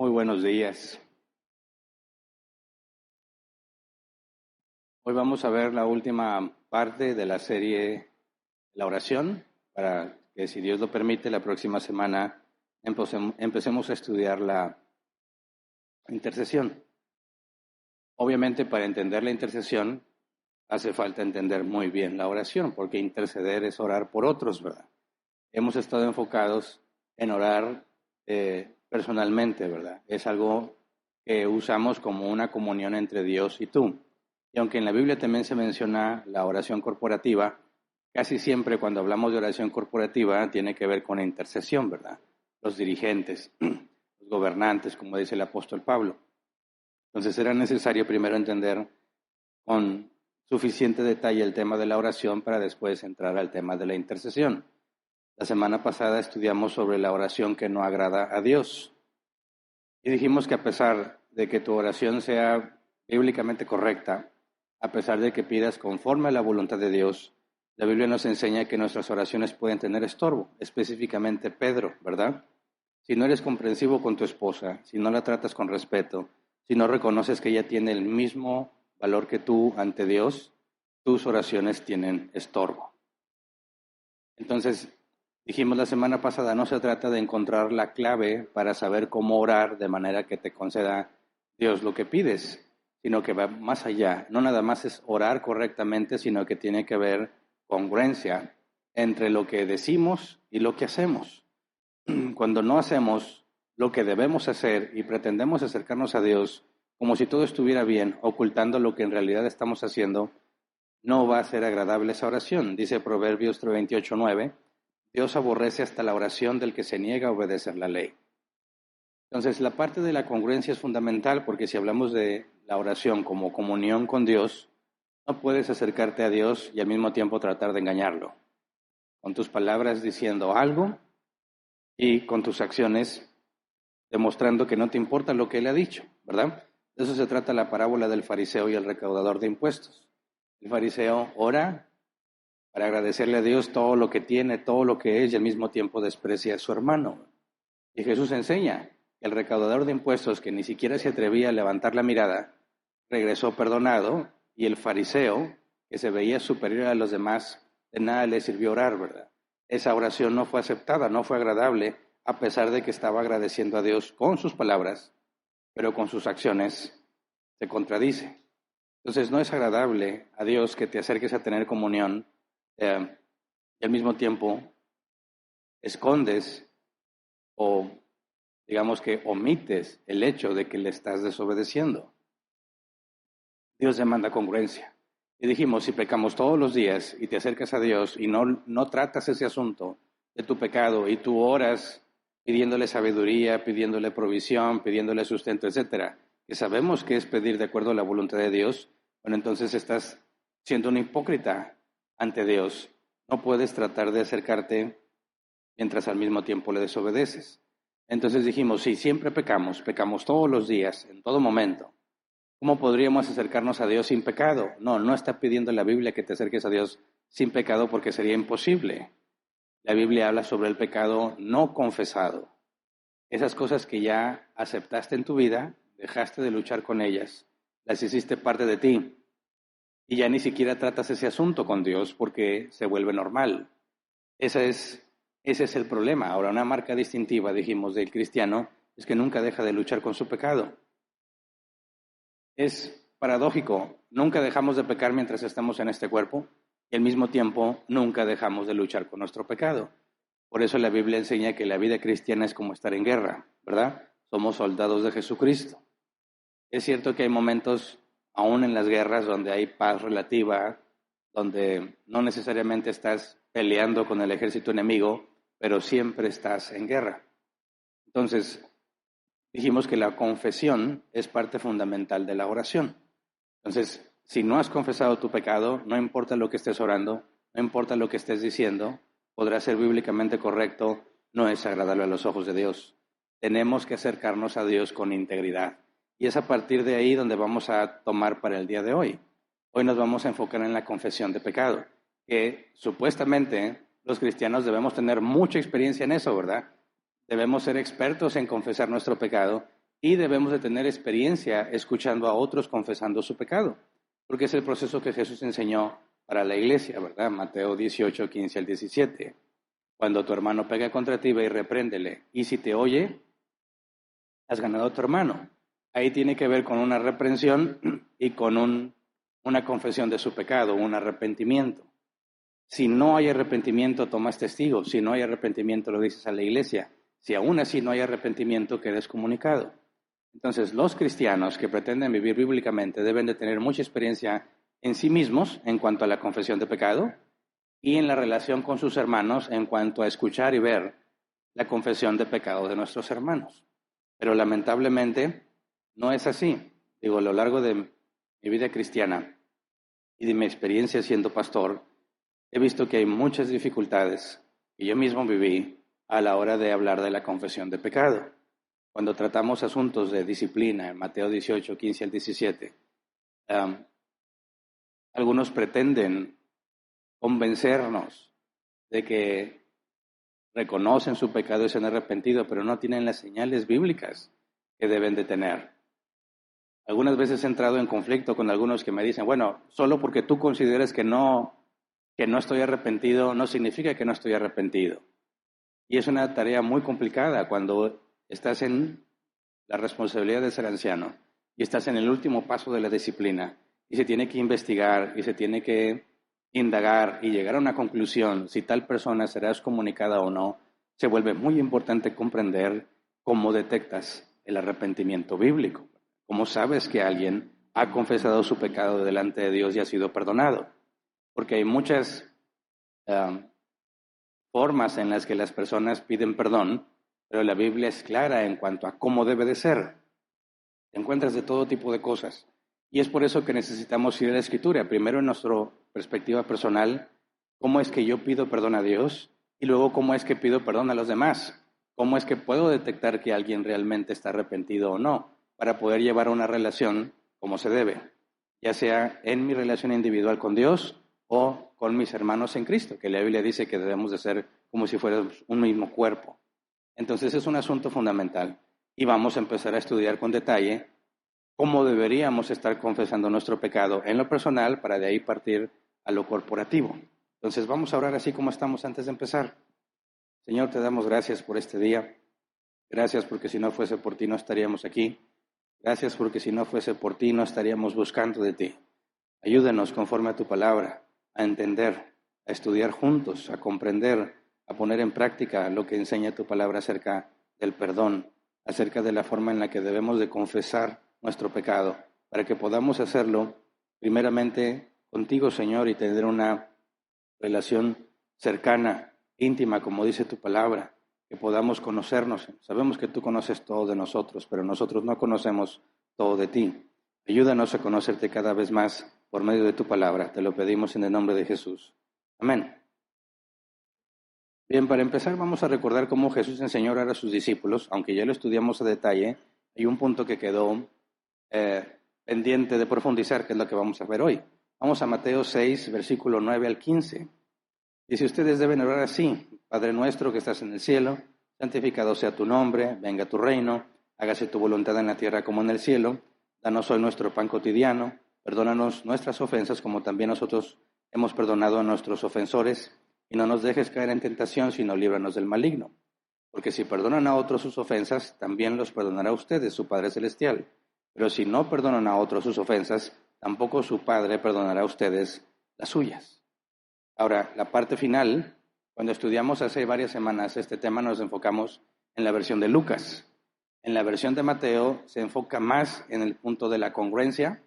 Muy buenos días. Hoy vamos a ver la última parte de la serie La oración, para que, si Dios lo permite, la próxima semana empecemos a estudiar la intercesión. Obviamente, para entender la intercesión, hace falta entender muy bien la oración, porque interceder es orar por otros, ¿verdad? Hemos estado enfocados en orar personalmente, ¿verdad? Es algo que usamos como una comunión entre Dios y tú. Y aunque en la Biblia también se menciona la oración corporativa, casi siempre cuando hablamos de oración corporativa tiene que ver con la intercesión, ¿verdad? Los dirigentes, los gobernantes, como dice el apóstol Pablo. Entonces era necesario primero entender con suficiente detalle el tema de la oración para después entrar al tema de la intercesión. La semana pasada estudiamos sobre la oración que no agrada a Dios. Y dijimos que a pesar de que tu oración sea bíblicamente correcta, a pesar de que pidas conforme a la voluntad de Dios, la Biblia nos enseña que nuestras oraciones pueden tener estorbo, específicamente Pedro, ¿verdad? Si no eres comprensivo con tu esposa, si no la tratas con respeto, si no reconoces que ella tiene el mismo valor que tú ante Dios, tus oraciones tienen estorbo. Entonces, dijimos la semana pasada, no se trata de encontrar la clave para saber cómo orar de manera que te conceda Dios lo que pides, sino que va más allá. No nada más es orar correctamente, sino que tiene que haber congruencia entre lo que decimos y lo que hacemos. Cuando no hacemos lo que debemos hacer y pretendemos acercarnos a Dios como si todo estuviera bien, ocultando lo que en realidad estamos haciendo, no va a ser agradable esa oración. Dice Proverbios 28:9, Dios aborrece hasta la oración del que se niega a obedecer la ley. Entonces, la parte de la congruencia es fundamental, porque si hablamos de la oración como comunión con Dios, no puedes acercarte a Dios y al mismo tiempo tratar de engañarlo. Con tus palabras diciendo algo y con tus acciones demostrando que no te importa lo que Él ha dicho, ¿verdad? De eso se trata la parábola del fariseo y el recaudador de impuestos. El fariseo ora para agradecerle a Dios todo lo que tiene, todo lo que es, y al mismo tiempo desprecia a su hermano. Y Jesús enseña que el recaudador de impuestos, que ni siquiera se atrevía a levantar la mirada, regresó perdonado, y el fariseo, que se veía superior a los demás, de nada le sirvió orar, ¿verdad? Esa oración no fue aceptada, no fue agradable, a pesar de que estaba agradeciendo a Dios con sus palabras, pero con sus acciones se contradice. Entonces no es agradable a Dios que te acerques a tener comunión y al mismo tiempo escondes o digamos que omites el hecho de que le estás desobedeciendo. Dios demanda congruencia. Y dijimos, si pecamos todos los días y te acercas a Dios y no tratas ese asunto de tu pecado y tú oras pidiéndole sabiduría, pidiéndole provisión, pidiéndole sustento, etcétera, que sabemos que es pedir de acuerdo a la voluntad de Dios, bueno, entonces estás siendo un hipócrita ante Dios. No puedes tratar de acercarte mientras al mismo tiempo le desobedeces. Entonces dijimos, si siempre pecamos todos los días, en todo momento, ¿cómo podríamos acercarnos a Dios sin pecado? No está pidiendo la Biblia que te acerques a Dios sin pecado, porque sería imposible. La Biblia habla sobre el pecado no confesado. Esas cosas que ya aceptaste en tu vida, dejaste de luchar con ellas, las hiciste parte de ti, y ya ni siquiera tratas ese asunto con Dios porque se vuelve normal. Ese es el problema. Ahora, una marca distintiva, dijimos, del cristiano es que nunca deja de luchar con su pecado. Es paradójico, nunca dejamos de pecar mientras estamos en este cuerpo y al mismo tiempo nunca dejamos de luchar con nuestro pecado. Por eso la Biblia enseña que la vida cristiana es como estar en guerra, ¿verdad? Somos soldados de Jesucristo. Es cierto que hay momentos, aún en las guerras, donde hay paz relativa, donde no necesariamente estás peleando con el ejército enemigo, pero siempre estás en guerra. Entonces, dijimos que la confesión es parte fundamental de la oración. Entonces, si no has confesado tu pecado, no importa lo que estés orando, no importa lo que estés diciendo, podrá ser bíblicamente correcto, no es agradable a los ojos de Dios. Tenemos que acercarnos a Dios con integridad. Y es a partir de ahí donde vamos a tomar para el día de hoy. Hoy nos vamos a enfocar en la confesión de pecado, que supuestamente los cristianos debemos tener mucha experiencia en eso, ¿verdad? Debemos ser expertos en confesar nuestro pecado y debemos de tener experiencia escuchando a otros confesando su pecado, porque es el proceso que Jesús enseñó para la iglesia, ¿verdad? Mateo 18, 15 al 17. Cuando tu hermano pega contra ti, ve y repréndele, y si te oye, has ganado a tu hermano. Ahí tiene que ver con una reprensión y con una confesión de su pecado, un arrepentimiento. Si no hay arrepentimiento, tomas testigo. Si no hay arrepentimiento, lo dices a la iglesia. Si aún así no hay arrepentimiento, quedas comunicado. Entonces, los cristianos que pretenden vivir bíblicamente deben de tener mucha experiencia en sí mismos en cuanto a la confesión de pecado y en la relación con sus hermanos en cuanto a escuchar y ver la confesión de pecado de nuestros hermanos. Pero lamentablemente no es así. Digo, a lo largo de mi vida cristiana y de mi experiencia siendo pastor, he visto que hay muchas dificultades que yo mismo viví a la hora de hablar de la confesión de pecado. Cuando tratamos asuntos de disciplina, en Mateo 18, 15 al 17, algunos pretenden convencernos de que reconocen su pecado y se han arrepentido, pero no tienen las señales bíblicas que deben de tener. Algunas veces he entrado en conflicto con algunos que me dicen, bueno, solo porque tú consideres que no estoy arrepentido, no significa que no estoy arrepentido. Y es una tarea muy complicada cuando estás en la responsabilidad de ser anciano y estás en el último paso de la disciplina y se tiene que investigar y se tiene que indagar y llegar a una conclusión si tal persona será excomunicada o no. Se vuelve muy importante comprender cómo detectas el arrepentimiento bíblico, cómo sabes que alguien ha confesado su pecado delante de Dios y ha sido perdonado. Porque hay muchas formas en las que las personas piden perdón, pero la Biblia es clara en cuanto a cómo debe de ser. Te encuentras de todo tipo de cosas. Y es por eso que necesitamos ir a la Escritura. Primero en nuestra perspectiva personal, cómo es que yo pido perdón a Dios, y luego cómo es que pido perdón a los demás. Cómo es que puedo detectar que alguien realmente está arrepentido o no, para poder llevar una relación como se debe, ya sea en mi relación individual con Dios o con mis hermanos en Cristo, que la Biblia dice que debemos de ser como si fuéramos un mismo cuerpo. Entonces es un asunto fundamental y vamos a empezar a estudiar con detalle cómo deberíamos estar confesando nuestro pecado en lo personal para de ahí partir a lo corporativo. Entonces vamos a orar así como estamos antes de empezar. Señor, te damos gracias por este día. Gracias porque si no fuese por ti no estaríamos aquí. Gracias porque si no fuese por ti no estaríamos buscando de ti. Ayúdanos conforme a tu palabra a entender, a estudiar juntos, a comprender, a poner en práctica lo que enseña tu palabra acerca del perdón, acerca de la forma en la que debemos de confesar nuestro pecado, para que podamos hacerlo primeramente contigo, Señor, y tener una relación cercana, íntima, como dice tu palabra, que podamos conocernos. Sabemos que tú conoces todo de nosotros, pero nosotros no conocemos todo de ti. Ayúdanos a conocerte cada vez más por medio de tu palabra. Te lo pedimos en el nombre de Jesús. Amén. Bien, para empezar vamos a recordar cómo Jesús enseñó a orar a sus discípulos, aunque ya lo estudiamos a detalle. Hay un punto que quedó pendiente de profundizar, que es lo que vamos a ver hoy. Vamos a Mateo 6, versículo 9 al 15. Dice, ustedes deben orar así: Padre nuestro que estás en el cielo, santificado sea tu nombre, venga tu reino, hágase tu voluntad en la tierra como en el cielo. Danos hoy nuestro pan cotidiano, perdónanos nuestras ofensas como también nosotros hemos perdonado a nuestros ofensores, y no nos dejes caer en tentación, sino líbranos del maligno. Porque si perdonan a otros sus ofensas, también los perdonará a ustedes, su Padre Celestial. Pero si no perdonan a otros sus ofensas, tampoco su Padre perdonará a ustedes las suyas. Ahora, la parte final, cuando estudiamos hace varias semanas este tema, nos enfocamos en la versión de Lucas. En la versión de Mateo se enfoca más en el punto de la congruencia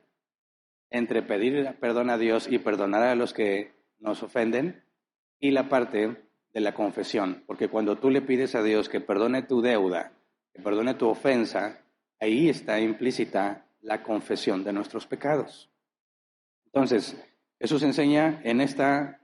entre pedir perdón a Dios y perdonar a los que nos ofenden, y la parte de la confesión, porque cuando tú le pides a Dios que perdone tu deuda, que perdone tu ofensa, ahí está implícita la confesión de nuestros pecados. Entonces, Jesús enseña en esta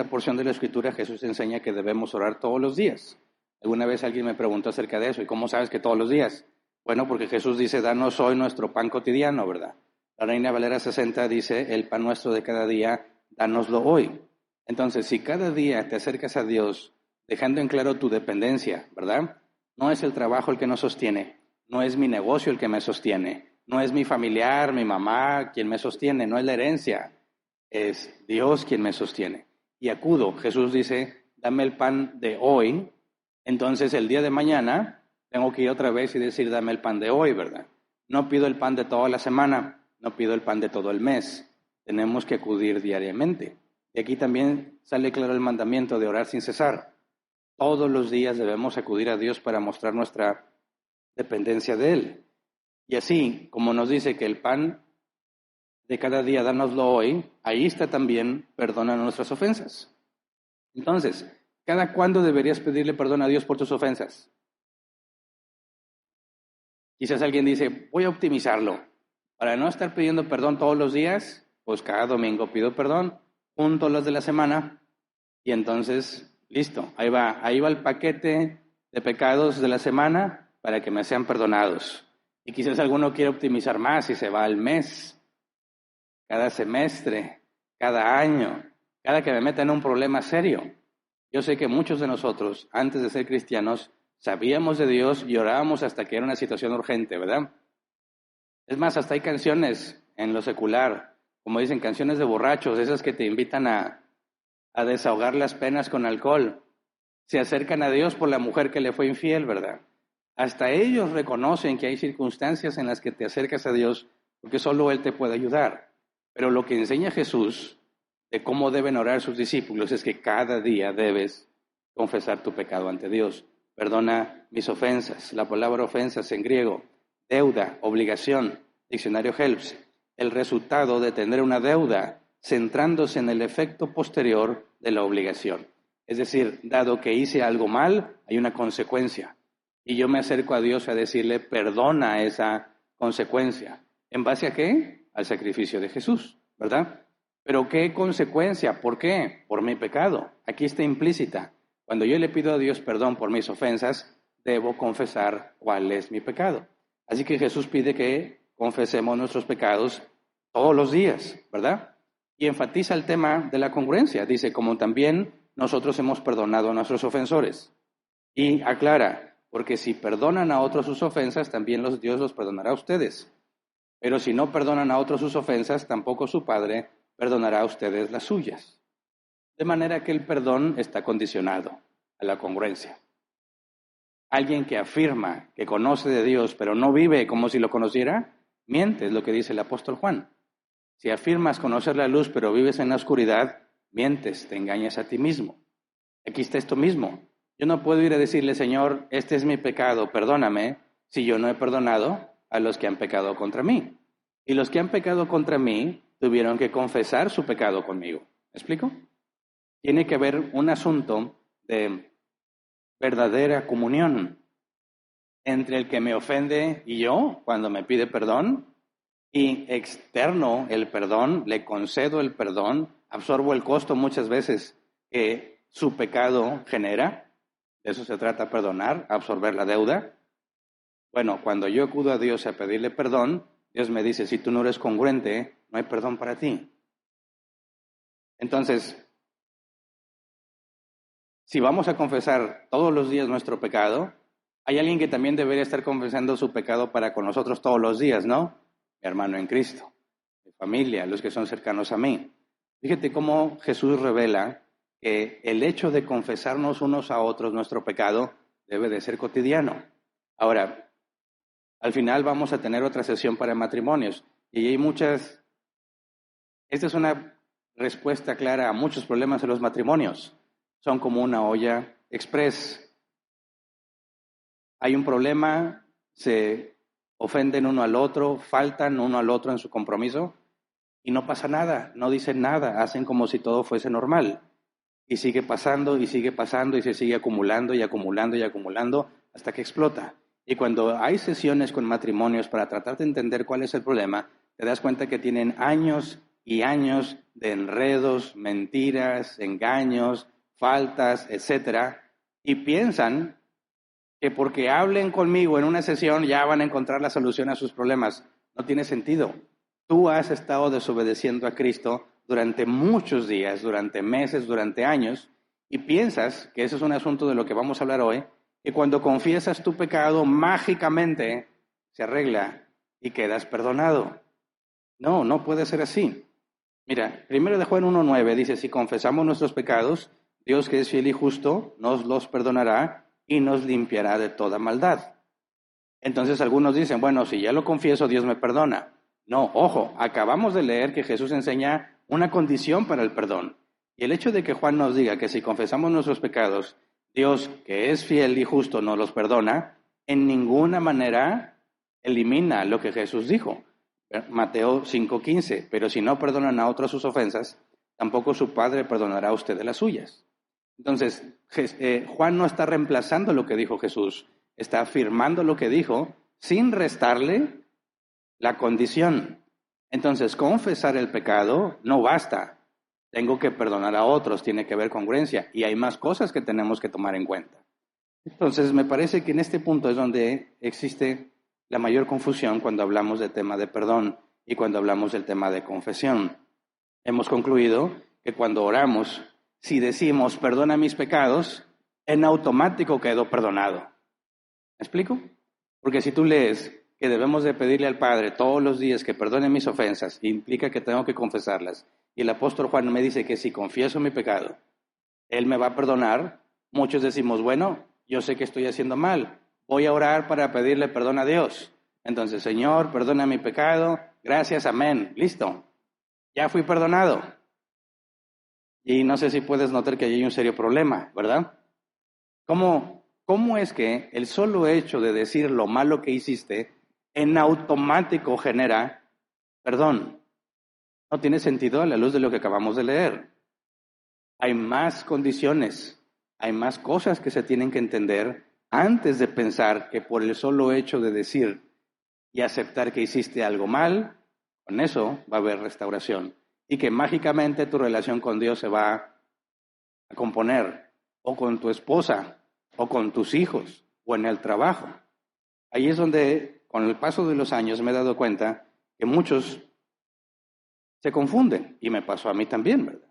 porción de la Escritura, Jesús enseña que debemos orar todos los días. Alguna vez alguien me preguntó acerca de eso, ¿y cómo sabes que todos los días? Bueno, porque Jesús dice, danos hoy nuestro pan cotidiano, ¿verdad? La Reina Valera 60 dice, el pan nuestro de cada día, dánoslo hoy. Entonces, si cada día te acercas a Dios, dejando en claro tu dependencia, ¿verdad? No es el trabajo el que nos sostiene, no es mi negocio el que me sostiene, no es mi familiar, mi mamá quien me sostiene, no es la herencia, es Dios quien me sostiene. Y acudo, Jesús dice, dame el pan de hoy, entonces el día de mañana tengo que ir otra vez y decir, dame el pan de hoy, ¿verdad? No pido el pan de toda la semana, no pido el pan de todo el mes, tenemos que acudir diariamente. Y aquí también sale claro el mandamiento de orar sin cesar. Todos los días debemos acudir a Dios para mostrar nuestra dependencia de Él. Y así, como nos dice que el pan de cada día, dánoslo hoy, ahí está también, perdona nuestras ofensas. Entonces, ¿cada cuándo deberías pedirle perdón a Dios por tus ofensas? Quizás alguien dice, voy a optimizarlo. Para no estar pidiendo perdón todos los días, pues cada domingo pido perdón, junto los de la semana, y entonces, listo, ahí va el paquete de pecados de la semana para que me sean perdonados. Y quizás alguno quiere optimizar más y se va al mes, cada semestre, cada año, cada que me meta en un problema serio. Yo sé que muchos de nosotros, antes de ser cristianos, sabíamos de Dios y orábamos hasta que era una situación urgente, ¿verdad? Es más, hasta hay canciones en lo secular, como dicen, canciones de borrachos, esas que te invitan a desahogar las penas con alcohol. Se acercan a Dios por la mujer que le fue infiel, ¿verdad? Hasta ellos reconocen que hay circunstancias en las que te acercas a Dios porque solo Él te puede ayudar. Pero lo que enseña Jesús de cómo deben orar sus discípulos es que cada día debes confesar tu pecado ante Dios. Perdona mis ofensas. La palabra ofensas en griego, deuda, obligación, diccionario Helps. El resultado de tener una deuda centrándose en el efecto posterior de la obligación. Es decir, dado que hice algo mal, hay una consecuencia. Y yo me acerco a Dios a decirle, perdona esa consecuencia. ¿En base a qué? Al sacrificio de Jesús, ¿verdad? Pero ¿qué consecuencia? ¿Por qué? Por mi pecado. Aquí está implícita. Cuando yo le pido a Dios perdón por mis ofensas, debo confesar cuál es mi pecado. Así que Jesús pide que confesemos nuestros pecados todos los días, ¿verdad? Y enfatiza el tema de la congruencia. Dice, como también nosotros hemos perdonado a nuestros ofensores. Y aclara, porque si perdonan a otros sus ofensas, también Dios los perdonará a ustedes. Pero si no perdonan a otros sus ofensas, tampoco su Padre perdonará a ustedes las suyas. De manera que el perdón está condicionado a la congruencia. Alguien que afirma que conoce de Dios, pero no vive como si lo conociera, miente, es lo que dice el apóstol Juan. Si afirmas conocer la luz, pero vives en la oscuridad, mientes, te engañas a ti mismo. Aquí está esto mismo. Yo no puedo ir a decirle, Señor, este es mi pecado, perdóname, si yo no he perdonado a los que han pecado contra mí. Y los que han pecado contra mí tuvieron que confesar su pecado conmigo. ¿Me explico? Tiene que haber un asunto de verdadera comunión entre el que me ofende y yo cuando me pide perdón, y externo el perdón, le concedo el perdón, absorbo el costo muchas veces que su pecado genera. De eso se trata, perdonar, absorber la deuda. Bueno, cuando yo acudo a Dios a pedirle perdón, Dios me dice, si tú no eres congruente, no hay perdón para ti. Entonces, si vamos a confesar todos los días nuestro pecado, hay alguien que también debería estar confesando su pecado para con nosotros todos los días, ¿no? Mi hermano en Cristo, mi familia, los que son cercanos a mí. Fíjate cómo Jesús revela que el hecho de confesarnos unos a otros nuestro pecado debe de ser cotidiano. Ahora, al final vamos a tener otra sesión para matrimonios y hay muchas. Esta es una respuesta clara a muchos problemas de los matrimonios. Son como una olla express. Hay un problema, se ofenden uno al otro, faltan uno al otro en su compromiso y no pasa nada, no dicen nada, hacen como si todo fuese normal. Y sigue pasando y sigue pasando y se sigue acumulando y acumulando y acumulando hasta que explota. Y cuando hay sesiones con matrimonios para tratar de entender cuál es el problema, te das cuenta que tienen años y años de enredos, mentiras, engaños, faltas, etcétera, y piensan que porque hablen conmigo en una sesión ya van a encontrar la solución a sus problemas. No tiene sentido. Tú has estado desobedeciendo a Cristo durante muchos días, durante meses, durante años, y piensas que eso es un asunto de lo que vamos a hablar hoy, que cuando confiesas tu pecado, mágicamente se arregla y quedas perdonado. No, no puede ser así. Mira, primero de Juan 1:9 dice, si confesamos nuestros pecados, Dios que es fiel y justo nos los perdonará y nos limpiará de toda maldad. Entonces algunos dicen, bueno, si ya lo confieso, Dios me perdona. No, ojo, acabamos de leer que Jesús enseña una condición para el perdón. Y el hecho de que Juan nos diga que si confesamos nuestros pecados, Dios, que es fiel y justo, nos los perdona, en ninguna manera elimina lo que Jesús dijo. Mateo 5:15, pero si no perdonan a otros sus ofensas, tampoco su Padre perdonará a ustedes las suyas. Entonces, Juan no está reemplazando lo que dijo Jesús, está afirmando lo que dijo sin restarle la condición. Entonces, confesar el pecado no basta. Tengo que perdonar a otros, tiene que haber congruencia y hay más cosas que tenemos que tomar en cuenta. Entonces, me parece que en este punto es donde existe la mayor confusión cuando hablamos del tema de perdón y cuando hablamos del tema de confesión. Hemos concluido que cuando oramos, si decimos perdona mis pecados, en automático quedo perdonado. ¿Me explico? Porque si tú lees que debemos de pedirle al Padre todos los días que perdone mis ofensas, implica que tengo que confesarlas. Y el apóstol Juan me dice que si confieso mi pecado, Él me va a perdonar. Muchos decimos, bueno, yo sé que estoy haciendo mal, voy a orar para pedirle perdón a Dios. Entonces, Señor, perdona mi pecado, gracias, amén, listo, ya fui perdonado. Y no sé si puedes notar que hay un serio problema, ¿verdad? ¿Cómo es que el solo hecho de decir lo malo que hiciste en automático genera perdón? No tiene sentido a la luz de lo que acabamos de leer. Hay más condiciones, hay más cosas que se tienen que entender antes de pensar que por el solo hecho de decir y aceptar que hiciste algo mal, con eso va a haber restauración. Y que mágicamente tu relación con Dios se va a componer, o con tu esposa, o con tus hijos, o en el trabajo. Ahí es donde, con el paso de los años, me he dado cuenta que muchos se confunden, y me pasó a mí también, ¿verdad?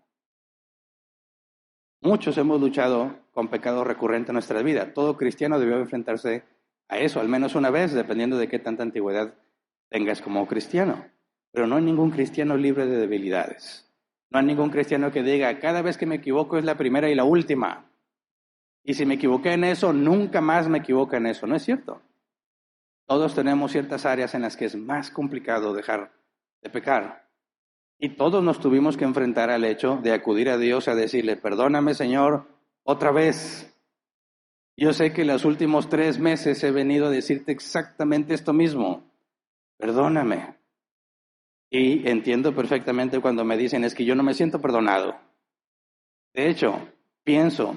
Muchos hemos luchado con pecado recurrente en nuestra vida. Todo cristiano debió enfrentarse a eso, al menos una vez, dependiendo de qué tanta antigüedad tengas como cristiano. Pero no hay ningún cristiano libre de debilidades. No hay ningún cristiano que diga, cada vez que me equivoco es la primera y la última. Y si me equivoqué en eso, nunca más me equivoco en eso. No es cierto. Todos tenemos ciertas áreas en las que es más complicado dejar de pecar. Y todos nos tuvimos que enfrentar al hecho de acudir a Dios a decirle, perdóname, Señor, otra vez. Yo sé que los últimos 3 meses he venido a decirte exactamente esto mismo. Perdóname. Y entiendo perfectamente cuando me dicen, es que yo no me siento perdonado. De hecho, pienso,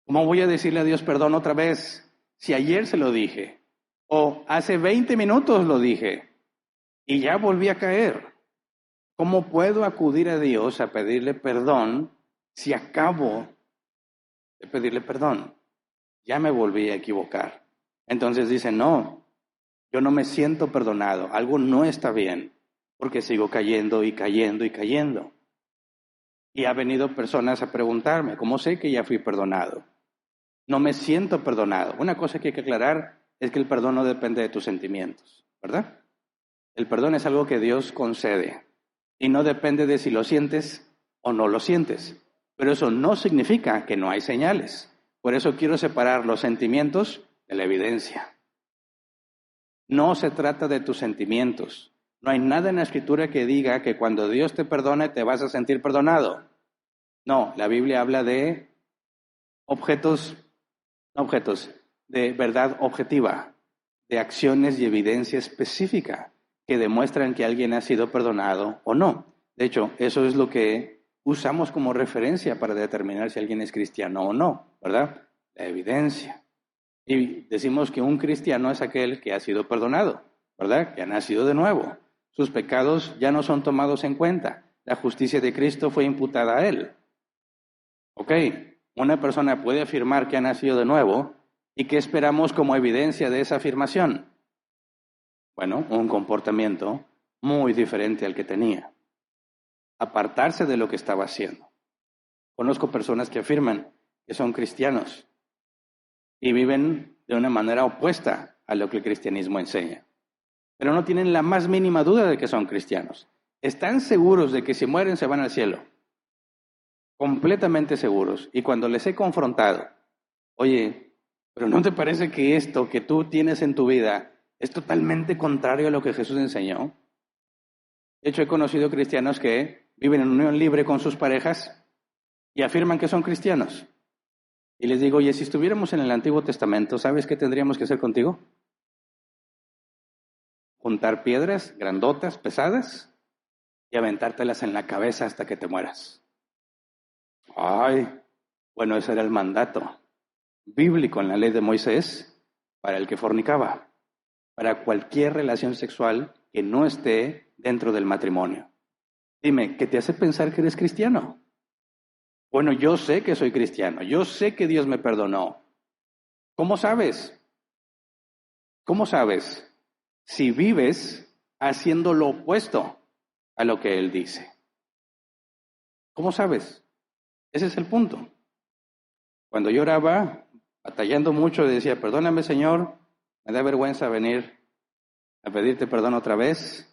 ¿cómo voy a decirle a Dios perdón otra vez si ayer se lo dije? O hace 20 minutos lo dije y ya volví a caer. ¿Cómo puedo acudir a Dios a pedirle perdón si acabo de pedirle perdón? Ya me volví a equivocar. Entonces dice, no, yo no me siento perdonado, algo no está bien, porque sigo cayendo y cayendo y cayendo. Y ha venido personas a preguntarme, ¿cómo sé que ya fui perdonado? No me siento perdonado. Una cosa que hay que aclarar es que el perdón no depende de tus sentimientos, ¿verdad? El perdón es algo que Dios concede. Y no depende de si lo sientes o no lo sientes. Pero eso no significa que no hay señales. Por eso quiero separar los sentimientos de la evidencia. No se trata de tus sentimientos. No hay nada en la Escritura que diga que cuando Dios te perdone te vas a sentir perdonado. No, la Biblia habla de objetos, de verdad objetiva, de acciones y evidencia específica que demuestran que alguien ha sido perdonado o no. De hecho, eso es lo que usamos como referencia para determinar si alguien es cristiano o no, ¿verdad? La evidencia. Y decimos que un cristiano es aquel que ha sido perdonado, ¿verdad? Que ha nacido de nuevo. Sus pecados ya no son tomados en cuenta. La justicia de Cristo fue imputada a él. Ok, una persona puede afirmar que ha nacido de nuevo, ¿y qué esperamos como evidencia de esa afirmación? Bueno, un comportamiento muy diferente al que tenía. Apartarse de lo que estaba haciendo. Conozco personas que afirman que son cristianos y viven de una manera opuesta a lo que el cristianismo enseña. pero no tienen la más mínima duda de que son cristianos. Están seguros de que si mueren se van al cielo. Completamente seguros. Y cuando les he confrontado, oye, ¿pero no te parece que esto que tú tienes en tu vida es totalmente contrario a lo que Jesús enseñó? De hecho, he conocido cristianos que viven en unión libre con sus parejas y afirman que son cristianos. Y les digo, oye, si estuviéramos en el Antiguo Testamento, ¿sabes qué tendríamos que hacer contigo? Juntar piedras grandotas, pesadas, y aventártelas en la cabeza hasta que te mueras. Ay, bueno, ese era el mandato bíblico en la ley de Moisés para el que fornicaba, para cualquier relación sexual que no esté dentro del matrimonio. Dime, ¿qué te hace pensar que eres cristiano? Bueno, yo sé que soy cristiano, yo sé que Dios me perdonó. ¿Cómo sabes? ¿Cómo sabes? Si vives haciendo lo opuesto a lo que Él dice. ¿Cómo sabes? Ese es el punto. Cuando yo oraba, batallando mucho, decía, perdóname, Señor, me da vergüenza venir a pedirte perdón otra vez.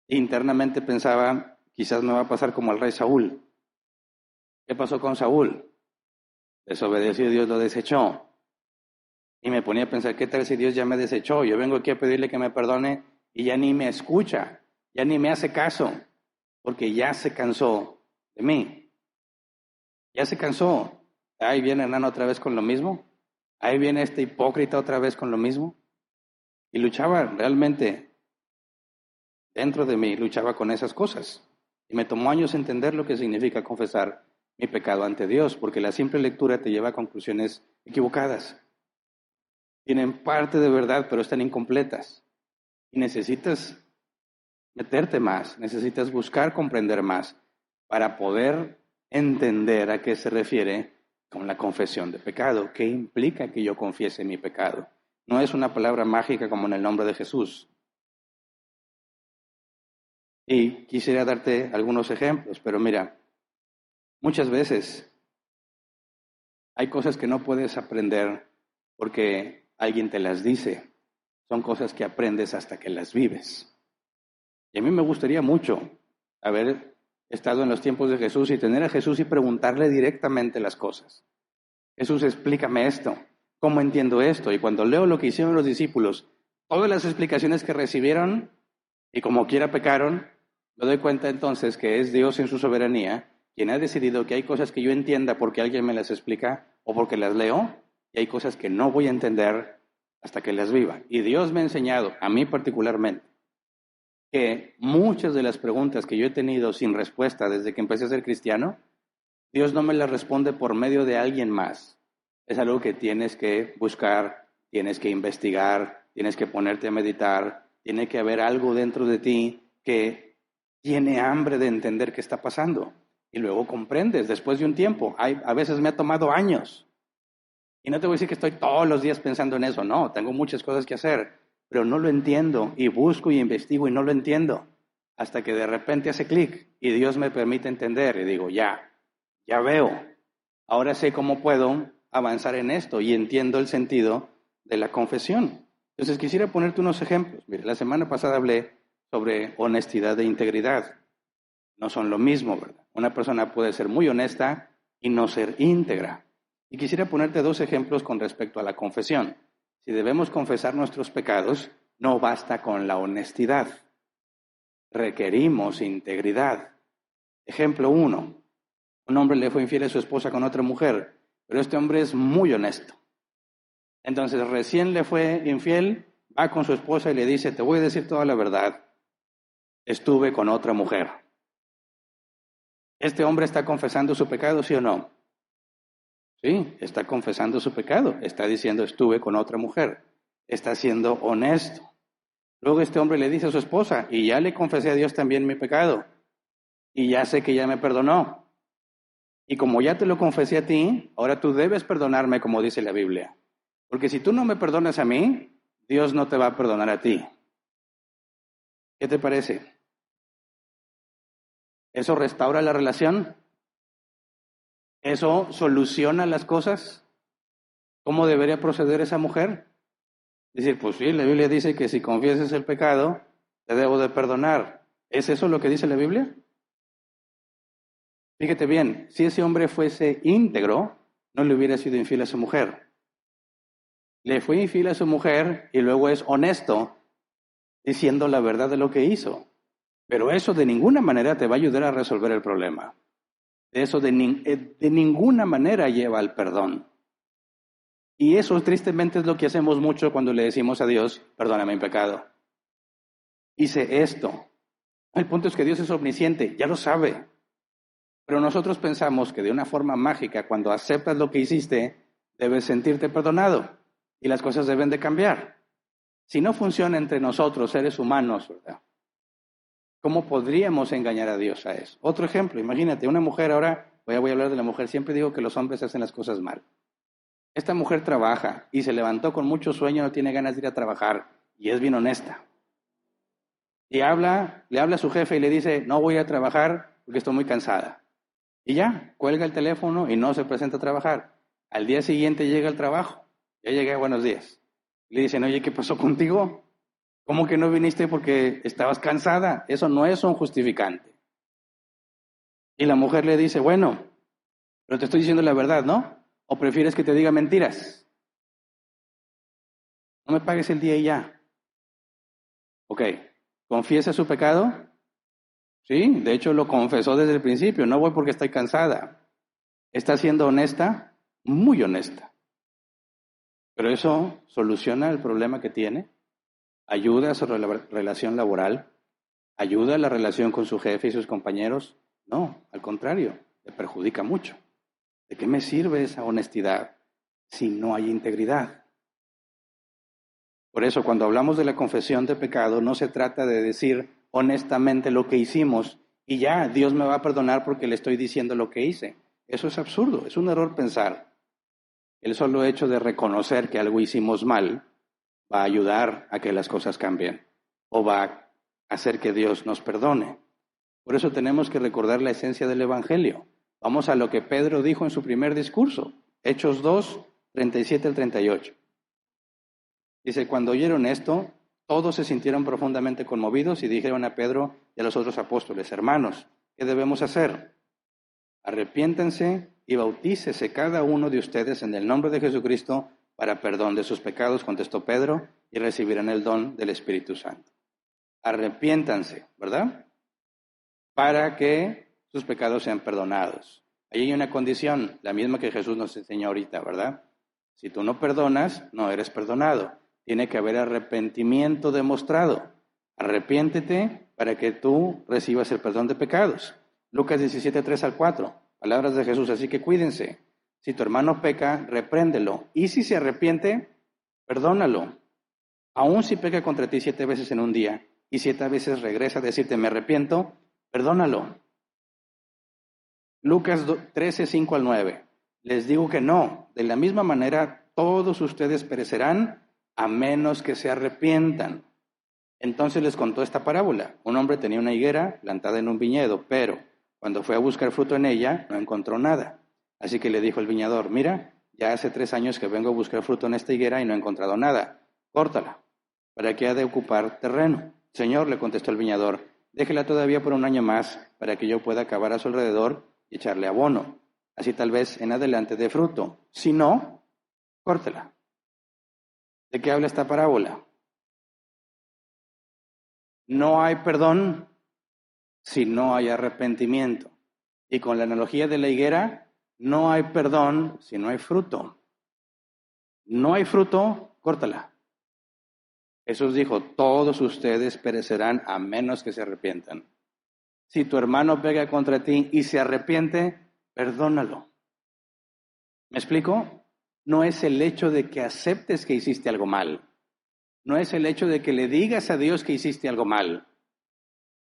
Internamente pensaba, quizás me va a pasar como al rey Saúl. ¿Qué pasó con Saúl? Desobedeció y Dios lo desechó. Y me ponía a pensar, ¿qué tal si Dios ya me desechó? Yo vengo aquí a pedirle que me perdone y ya ni me escucha, ya ni me hace caso, porque ya se cansó de mí. Ya se cansó. Ahí viene Hernán otra vez con lo mismo. Ahí viene este hipócrita otra vez con lo mismo. Y luchaba realmente dentro de mí, luchaba con esas cosas. Y me tomó años entender lo que significa confesar mi pecado ante Dios, porque la simple lectura te lleva a conclusiones equivocadas. Tienen parte de verdad, pero están incompletas. Y necesitas meterte más, necesitas buscar comprender más para poder entender a qué se refiere con la confesión de pecado. ¿Qué implica que yo confiese mi pecado? No es una palabra mágica como en el nombre de Jesús. Y quisiera darte algunos ejemplos, pero mira, muchas veces hay cosas que no puedes aprender porque alguien te las dice. Son cosas que aprendes hasta que las vives. Y a mí me gustaría mucho haber estado en los tiempos de Jesús y tener a Jesús y preguntarle directamente las cosas. Jesús, explícame esto. ¿Cómo entiendo esto? Y cuando leo lo que hicieron los discípulos, todas las explicaciones que recibieron y como quiera pecaron, me doy cuenta entonces que es Dios en su soberanía quien ha decidido que hay cosas que yo entienda porque alguien me las explica o porque las leo, y hay cosas que no voy a entender hasta que las viva. Y Dios me ha enseñado, a mí particularmente, que muchas de las preguntas que yo he tenido sin respuesta desde que empecé a ser cristiano, Dios no me las responde por medio de alguien más. Es algo que tienes que buscar, tienes que investigar, tienes que ponerte a meditar, tiene que haber algo dentro de ti que tiene hambre de entender qué está pasando. Y luego comprendes después de un tiempo. A veces me ha tomado años. Y no te voy a decir que estoy todos los días pensando en eso, no, tengo muchas cosas que hacer, pero no lo entiendo y busco y investigo y no lo entiendo. Hasta que de repente hace clic y Dios me permite entender y digo, ya veo, ahora sé cómo puedo avanzar en esto y entiendo el sentido de la confesión. Entonces quisiera ponerte unos ejemplos. Mire, la semana pasada hablé sobre honestidad e integridad. No son lo mismo, ¿verdad? Una persona puede ser muy honesta y no ser íntegra. Y quisiera ponerte dos ejemplos con respecto a la confesión. Si debemos confesar nuestros pecados, no basta con la honestidad. Requerimos integridad. Ejemplo 1. Un hombre le fue infiel a su esposa con otra mujer, pero este hombre es muy honesto. Entonces, recién le fue infiel, va con su esposa y le dice, te voy a decir toda la verdad, estuve con otra mujer. ¿Este hombre está confesando su pecado, sí o no? Sí, está confesando su pecado, está diciendo, estuve con otra mujer, está siendo honesto. Luego este hombre le dice a su esposa, y ya le confesé a Dios también mi pecado, y ya sé que ya me perdonó. Y como ya te lo confesé a ti, ahora tú debes perdonarme como dice la Biblia. Porque si tú no me perdonas a mí, Dios no te va a perdonar a ti. ¿Qué te parece? ¿Eso restaura la relación? ¿Eso soluciona las cosas? ¿Cómo debería proceder esa mujer? Decir, pues sí, la Biblia dice que si confieses el pecado, te debo de perdonar. ¿Es eso lo que dice la Biblia? Fíjate bien, si ese hombre fuese íntegro, no le hubiera sido infiel a su mujer. Le fue infiel a su mujer y luego es honesto diciendo la verdad de lo que hizo. Pero eso de ninguna manera te va a ayudar a resolver el problema. Eso de ninguna manera lleva al perdón. Y eso tristemente es lo que hacemos mucho cuando le decimos a Dios, perdóname mi pecado. Hice esto. El punto es que Dios es omnisciente, ya lo sabe. Pero nosotros pensamos que de una forma mágica, cuando aceptas lo que hiciste, debes sentirte perdonado y las cosas deben de cambiar. Si no funciona entre nosotros, seres humanos, ¿verdad? ¿Cómo podríamos engañar a Dios a eso? Otro ejemplo, imagínate, una mujer ahora, voy a hablar de la mujer, siempre digo que los hombres hacen las cosas mal. Esta mujer trabaja y se levantó con mucho sueño, no tiene ganas de ir a trabajar y es bien honesta. Y le habla a su jefe y le dice, no voy a trabajar porque estoy muy cansada. Y ya, cuelga el teléfono y no se presenta a trabajar. Al día siguiente llega al trabajo. Ya llegué, buenos días. Le dicen, oye, ¿qué pasó contigo? ¿Cómo que no viniste porque estabas cansada? Eso no es un justificante. Y la mujer le dice, bueno, pero te estoy diciendo la verdad, ¿no? ¿O prefieres que te diga mentiras? No me pagues el día y ya. Ok, ¿confiesa su pecado? Sí, de hecho lo confesó desde el principio. No voy porque estoy cansada. ¿Está siendo honesta? Muy honesta. Pero eso soluciona el problema que tiene, ayuda a su relación laboral, ayuda a la relación con su jefe y sus compañeros. No, al contrario, le perjudica mucho. ¿De qué me sirve esa honestidad si no hay integridad? Por eso, cuando hablamos de la confesión de pecado, no se trata de decir honestamente lo que hicimos y ya, Dios me va a perdonar porque le estoy diciendo lo que hice. Eso es absurdo, es un error pensar. El solo hecho de reconocer que algo hicimos mal va a ayudar a que las cosas cambien o va a hacer que Dios nos perdone. Por eso tenemos que recordar la esencia del Evangelio. Vamos a lo que Pedro dijo en su primer discurso, Hechos 2, 37 al 38. Dice, cuando oyeron esto, todos se sintieron profundamente conmovidos y dijeron a Pedro y a los otros apóstoles, hermanos, ¿qué debemos hacer? Arrepiéntense y bautícese cada uno de ustedes en el nombre de Jesucristo para perdón de sus pecados, contestó Pedro, y recibirán el don del Espíritu Santo. Arrepiéntanse, ¿verdad? Para que sus pecados sean perdonados. Ahí hay una condición, la misma que Jesús nos enseñó ahorita, ¿verdad? Si tú no perdonas, no eres perdonado. Tiene que haber arrepentimiento demostrado. Arrepiéntete para que tú recibas el perdón de pecados. Lucas 17, 3 al 4. Palabras de Jesús, así que cuídense. Si tu hermano peca, repréndelo. Y si se arrepiente, perdónalo. Aun si peca contra ti 7 veces en un día y 7 veces regresa a decirte me arrepiento, perdónalo. Lucas 13, 5 al 9. Les digo que no. De la misma manera, todos ustedes perecerán a menos que se arrepientan. Entonces les contó esta parábola. Un hombre tenía una higuera plantada en un viñedo, pero cuando fue a buscar fruto en ella, no encontró nada. Así que le dijo el viñador, mira, ya hace 3 años que vengo a buscar fruto en esta higuera y no he encontrado nada. Córtala. ¿Para qué ha de ocupar terreno? Señor, le contestó el viñador, déjela todavía por un año más para que yo pueda cavar a su alrededor y echarle abono. Así tal vez en adelante dé fruto. Si no, córtela. ¿De qué habla esta parábola? No hay perdón si no hay arrepentimiento. Y con la analogía de la higuera, no hay perdón si no hay fruto. No hay fruto, córtala. Jesús dijo, todos ustedes perecerán a menos que se arrepientan. Si tu hermano pega contra ti y se arrepiente, perdónalo. ¿Me explico? No es el hecho de que aceptes que hiciste algo mal. No es el hecho de que le digas a Dios que hiciste algo mal.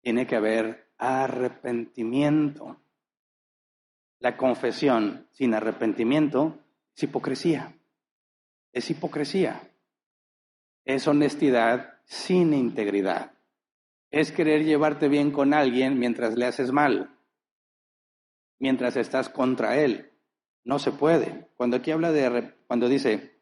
Tiene que haber arrepentimiento. La confesión sin arrepentimiento es hipocresía. Es hipocresía. Es honestidad sin integridad. Es querer llevarte bien con alguien mientras le haces mal, mientras estás contra él. No se puede. Cuando aquí habla cuando dice,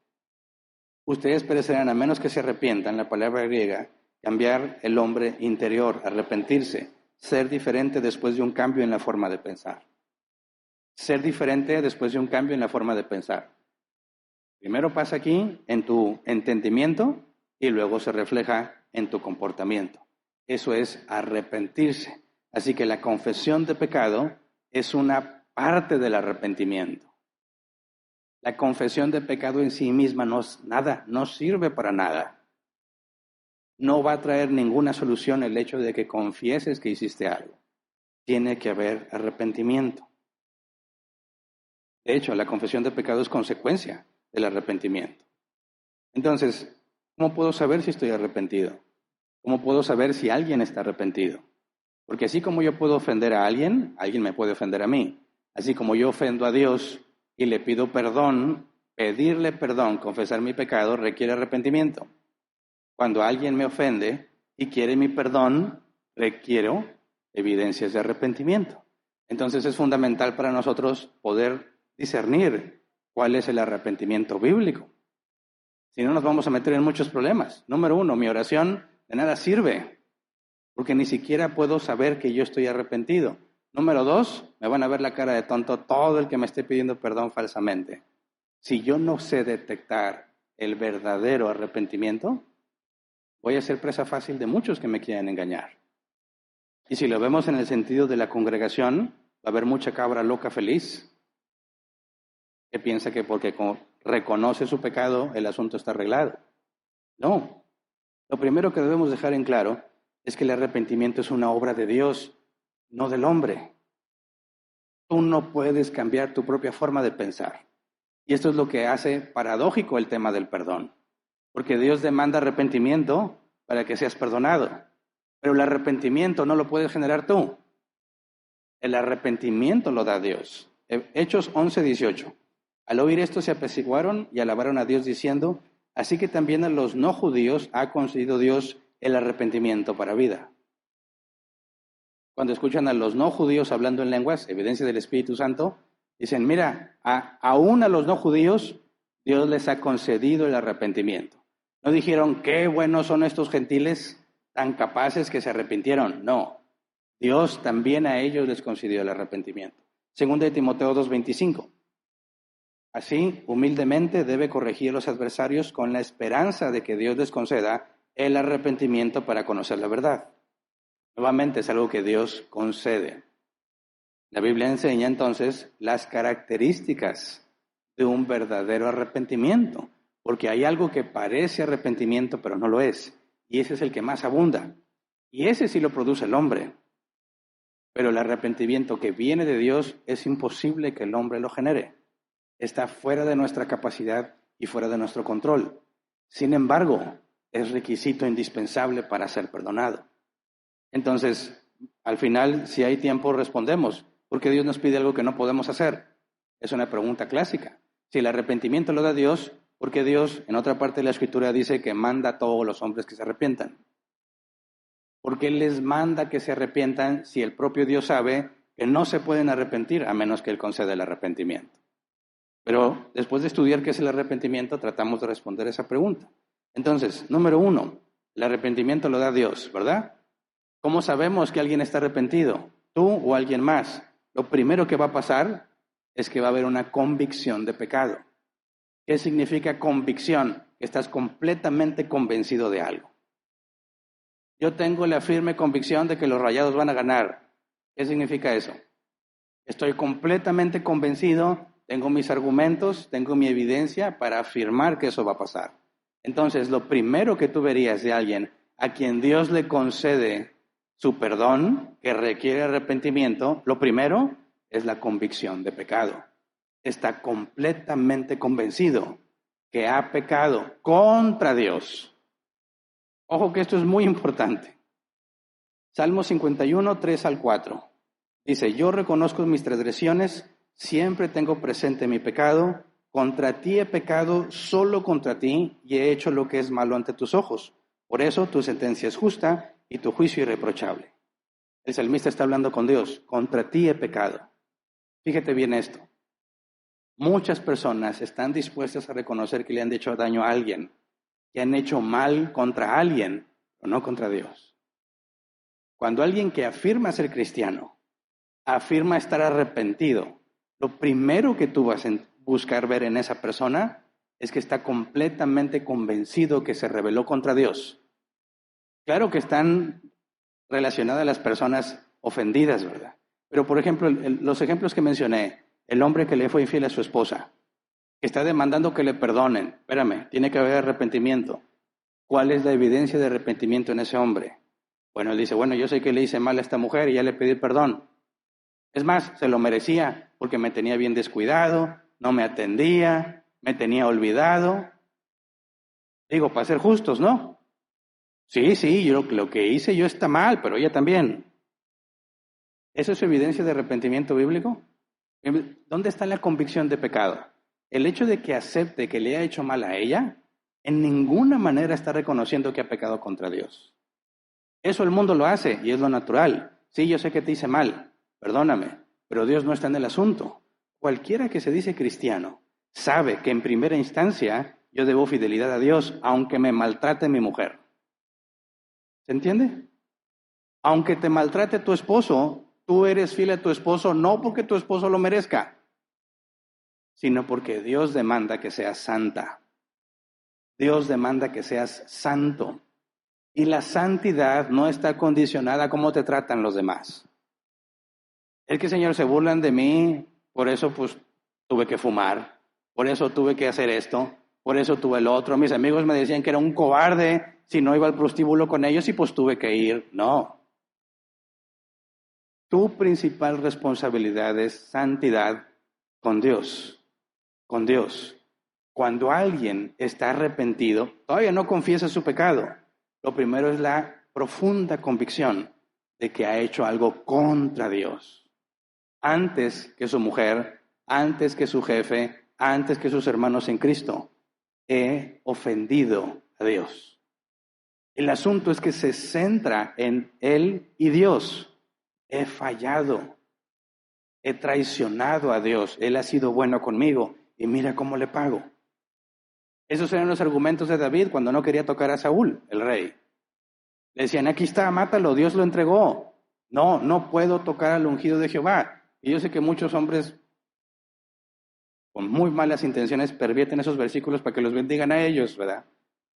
Ustedes perecerán a menos que se arrepientan, la palabra griega, cambiar el hombre interior, arrepentirse, ser diferente después de un cambio en la forma de pensar. Ser diferente después de un cambio en la forma de pensar. Primero pasa aquí en tu entendimiento y luego se refleja en tu comportamiento. Eso es arrepentirse. Así que la confesión de pecado es una parte del arrepentimiento. La confesión de pecado en sí misma no es nada, no sirve para nada. No va a traer ninguna solución el hecho de que confieses que hiciste algo. Tiene que haber arrepentimiento. De hecho, la confesión de pecado es consecuencia del arrepentimiento. Entonces, ¿cómo puedo saber si estoy arrepentido? ¿Cómo puedo saber si alguien está arrepentido? Porque así como yo puedo ofender a alguien, alguien me puede ofender a mí. Así como yo ofendo a Dios y le pido perdón, pedirle perdón, confesar mi pecado, requiere arrepentimiento. Cuando alguien me ofende y quiere mi perdón, requiero evidencias de arrepentimiento. Entonces es fundamental para nosotros poder discernir cuál es el arrepentimiento bíblico. Si no, nos vamos a meter en muchos problemas. Número 1, mi oración de nada sirve, porque ni siquiera puedo saber que yo estoy arrepentido. Número 2, me van a ver la cara de tonto todo el que me esté pidiendo perdón falsamente. Si yo no sé detectar el verdadero arrepentimiento, voy a ser presa fácil de muchos que me quieran engañar. Y si lo vemos en el sentido de la congregación, va a haber mucha cabra loca feliz, que piensa que porque reconoce su pecado, el asunto está arreglado. No. Lo primero que debemos dejar en claro es que el arrepentimiento es una obra de Dios, no del hombre. Tú no puedes cambiar tu propia forma de pensar. Y esto es lo que hace paradójico el tema del perdón. Porque Dios demanda arrepentimiento para que seas perdonado. Pero el arrepentimiento no lo puedes generar tú. El arrepentimiento lo da Dios. Hechos 11:18. Al oír esto se apaciguaron y alabaron a Dios diciendo, así que también a los no judíos ha concedido Dios el arrepentimiento para vida. Cuando escuchan a los no judíos hablando en lenguas, evidencia del Espíritu Santo, dicen, mira, aún a los no judíos Dios les ha concedido el arrepentimiento. No dijeron, qué buenos son estos gentiles tan capaces que se arrepintieron. No, Dios también a ellos les concedió el arrepentimiento. Segunda de Timoteo 2:25. Así, humildemente debe corregir a los adversarios con la esperanza de que Dios les conceda el arrepentimiento para conocer la verdad. Nuevamente es algo que Dios concede. La Biblia enseña entonces las características de un verdadero arrepentimiento, porque hay algo que parece arrepentimiento pero no lo es, y ese es el que más abunda, y ese sí lo produce el hombre. Pero el arrepentimiento que viene de Dios es imposible que el hombre lo genere. Está fuera de nuestra capacidad y fuera de nuestro control. Sin embargo, es requisito indispensable para ser perdonado. Entonces, al final, si hay tiempo, respondemos. ¿Por qué Dios nos pide algo que no podemos hacer? Es una pregunta clásica. Si el arrepentimiento lo da Dios, ¿por qué Dios, en otra parte de la Escritura, dice que manda a todos los hombres que se arrepientan? ¿Por qué les manda que se arrepientan si el propio Dios sabe que no se pueden arrepentir a menos que Él conceda el arrepentimiento? Pero después de estudiar qué es el arrepentimiento, tratamos de responder esa pregunta. Entonces, número 1, el arrepentimiento lo da Dios, ¿verdad? ¿Cómo sabemos que alguien está arrepentido? ¿Tú o alguien más? Lo primero que va a pasar es que va a haber una convicción de pecado. ¿Qué significa convicción? Que estás completamente convencido de algo. Yo tengo la firme convicción de que los Rayados van a ganar. ¿Qué significa eso? Estoy completamente convencido, tengo mis argumentos, tengo mi evidencia para afirmar que eso va a pasar. Entonces, lo primero que tú verías de alguien a quien Dios le concede su perdón, que requiere arrepentimiento, lo primero es la convicción de pecado. Está completamente convencido que ha pecado contra Dios. Ojo que esto es muy importante. Salmo 51, 3-4. Dice, yo reconozco mis transgresiones, siempre tengo presente mi pecado, contra ti he pecado, solo contra ti, y he hecho lo que es malo ante tus ojos. Por eso tu sentencia es justa y tu juicio irreprochable. El salmista está hablando con Dios, contra ti he pecado. Fíjate bien esto. Muchas personas están dispuestas a reconocer que le han hecho daño a alguien, que han hecho mal contra alguien, pero no contra Dios. Cuando alguien que afirma ser cristiano, afirma estar arrepentido, lo primero que tú vas a buscar ver en esa persona es que está completamente convencido que se rebeló contra Dios. Claro que están relacionadas las personas ofendidas, ¿verdad? Pero, por ejemplo, los ejemplos que mencioné, el hombre que le fue infiel a su esposa, que está demandando que le perdonen. Espérame, tiene que haber arrepentimiento. ¿Cuál es la evidencia de arrepentimiento en ese hombre? Bueno, él dice, bueno, yo sé que le hice mal a esta mujer y ya le pedí perdón. Es más, se lo merecía porque me tenía bien descuidado, no me atendía, me tenía olvidado. Digo, para ser justos, ¿no? Sí, yo lo que hice yo está mal, pero ella también. ¿Eso es evidencia de arrepentimiento bíblico? ¿Dónde está la convicción de pecado? El hecho de que acepte que le ha hecho mal a ella, en ninguna manera está reconociendo que ha pecado contra Dios. Eso el mundo lo hace y es lo natural. Sí, yo sé que te hice mal, perdóname, pero Dios no está en el asunto. Cualquiera que se dice cristiano sabe que en primera instancia yo debo fidelidad a Dios, aunque me maltrate mi mujer. ¿Se entiende? Aunque te maltrate tu esposo, tú eres fiel a tu esposo no porque tu esposo lo merezca, sino porque Dios demanda que seas santa. Dios demanda que seas santo. Y la santidad no está condicionada a cómo te tratan los demás. Es que, Señor, se burlan de mí, por eso pues tuve que fumar, por eso tuve que hacer esto, por eso tuve el otro. Mis amigos me decían que era un cobarde si no iba al prostíbulo con ellos y pues tuve que ir. No. Tu principal responsabilidad es santidad con Dios. Con Dios. Cuando alguien está arrepentido, todavía no confiesa su pecado. Lo primero es la profunda convicción de que ha hecho algo contra Dios. Antes que su mujer, antes que su jefe, antes que sus hermanos en Cristo, he ofendido a Dios. El asunto es que se centra en Él y Dios. He fallado, he traicionado a Dios, Él ha sido bueno conmigo y mira cómo le pago. Esos eran los argumentos de David cuando no quería tocar a Saúl, el rey. Le decían, aquí está, mátalo, Dios lo entregó. No puedo tocar al ungido de Jehová. Y yo sé que muchos hombres con muy malas intenciones pervierten esos versículos para que los bendigan a ellos, ¿verdad?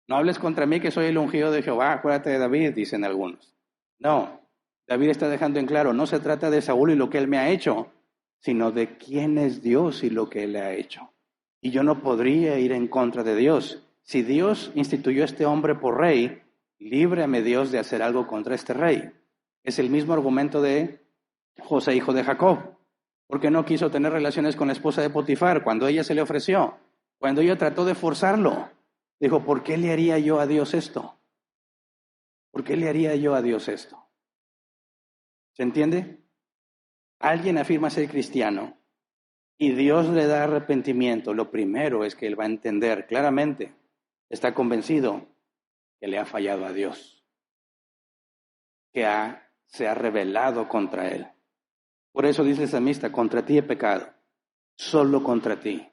No hables contra mí que soy el ungido de Jehová, acuérdate de David, dicen algunos. No, David está dejando en claro, no se trata de Saúl y lo que él me ha hecho, sino de quién es Dios y lo que él le ha hecho. Y yo no podría ir en contra de Dios. Si Dios instituyó a este hombre por rey, líbrame Dios de hacer algo contra este rey. Es el mismo argumento de José, hijo de Jacob. Porque no quiso tener relaciones con la esposa de Potifar cuando ella se le ofreció. Cuando ella trató de forzarlo. Dijo, ¿por qué le haría yo a Dios esto? ¿Por qué le haría yo a Dios esto? ¿Se entiende? Alguien afirma ser cristiano y Dios le da arrepentimiento. Lo primero es que él va a entender claramente, está convencido que le ha fallado a Dios, que se ha rebelado contra él. Por eso dice el salmista, contra ti he pecado, solo contra ti.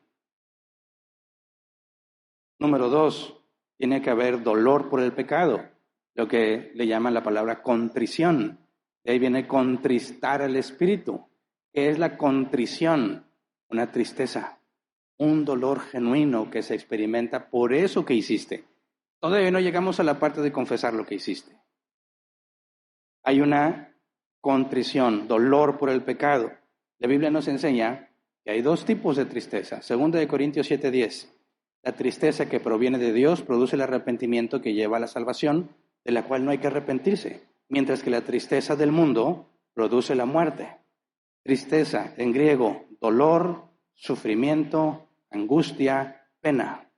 Número 2, tiene que haber dolor por el pecado, lo que le llaman la palabra contrición. De ahí viene contristar al espíritu, que es la contrición, una tristeza, un dolor genuino que se experimenta por eso que hiciste. Todavía no llegamos a la parte de confesar lo que hiciste. Hay una contrición, dolor por el pecado. La Biblia nos enseña que hay dos tipos de tristeza. 2 Corintios 7:10. La tristeza que proviene de Dios produce el arrepentimiento que lleva a la salvación, de la cual no hay que arrepentirse, mientras que la tristeza del mundo produce la muerte. Tristeza, en griego, dolor, sufrimiento, angustia, pena.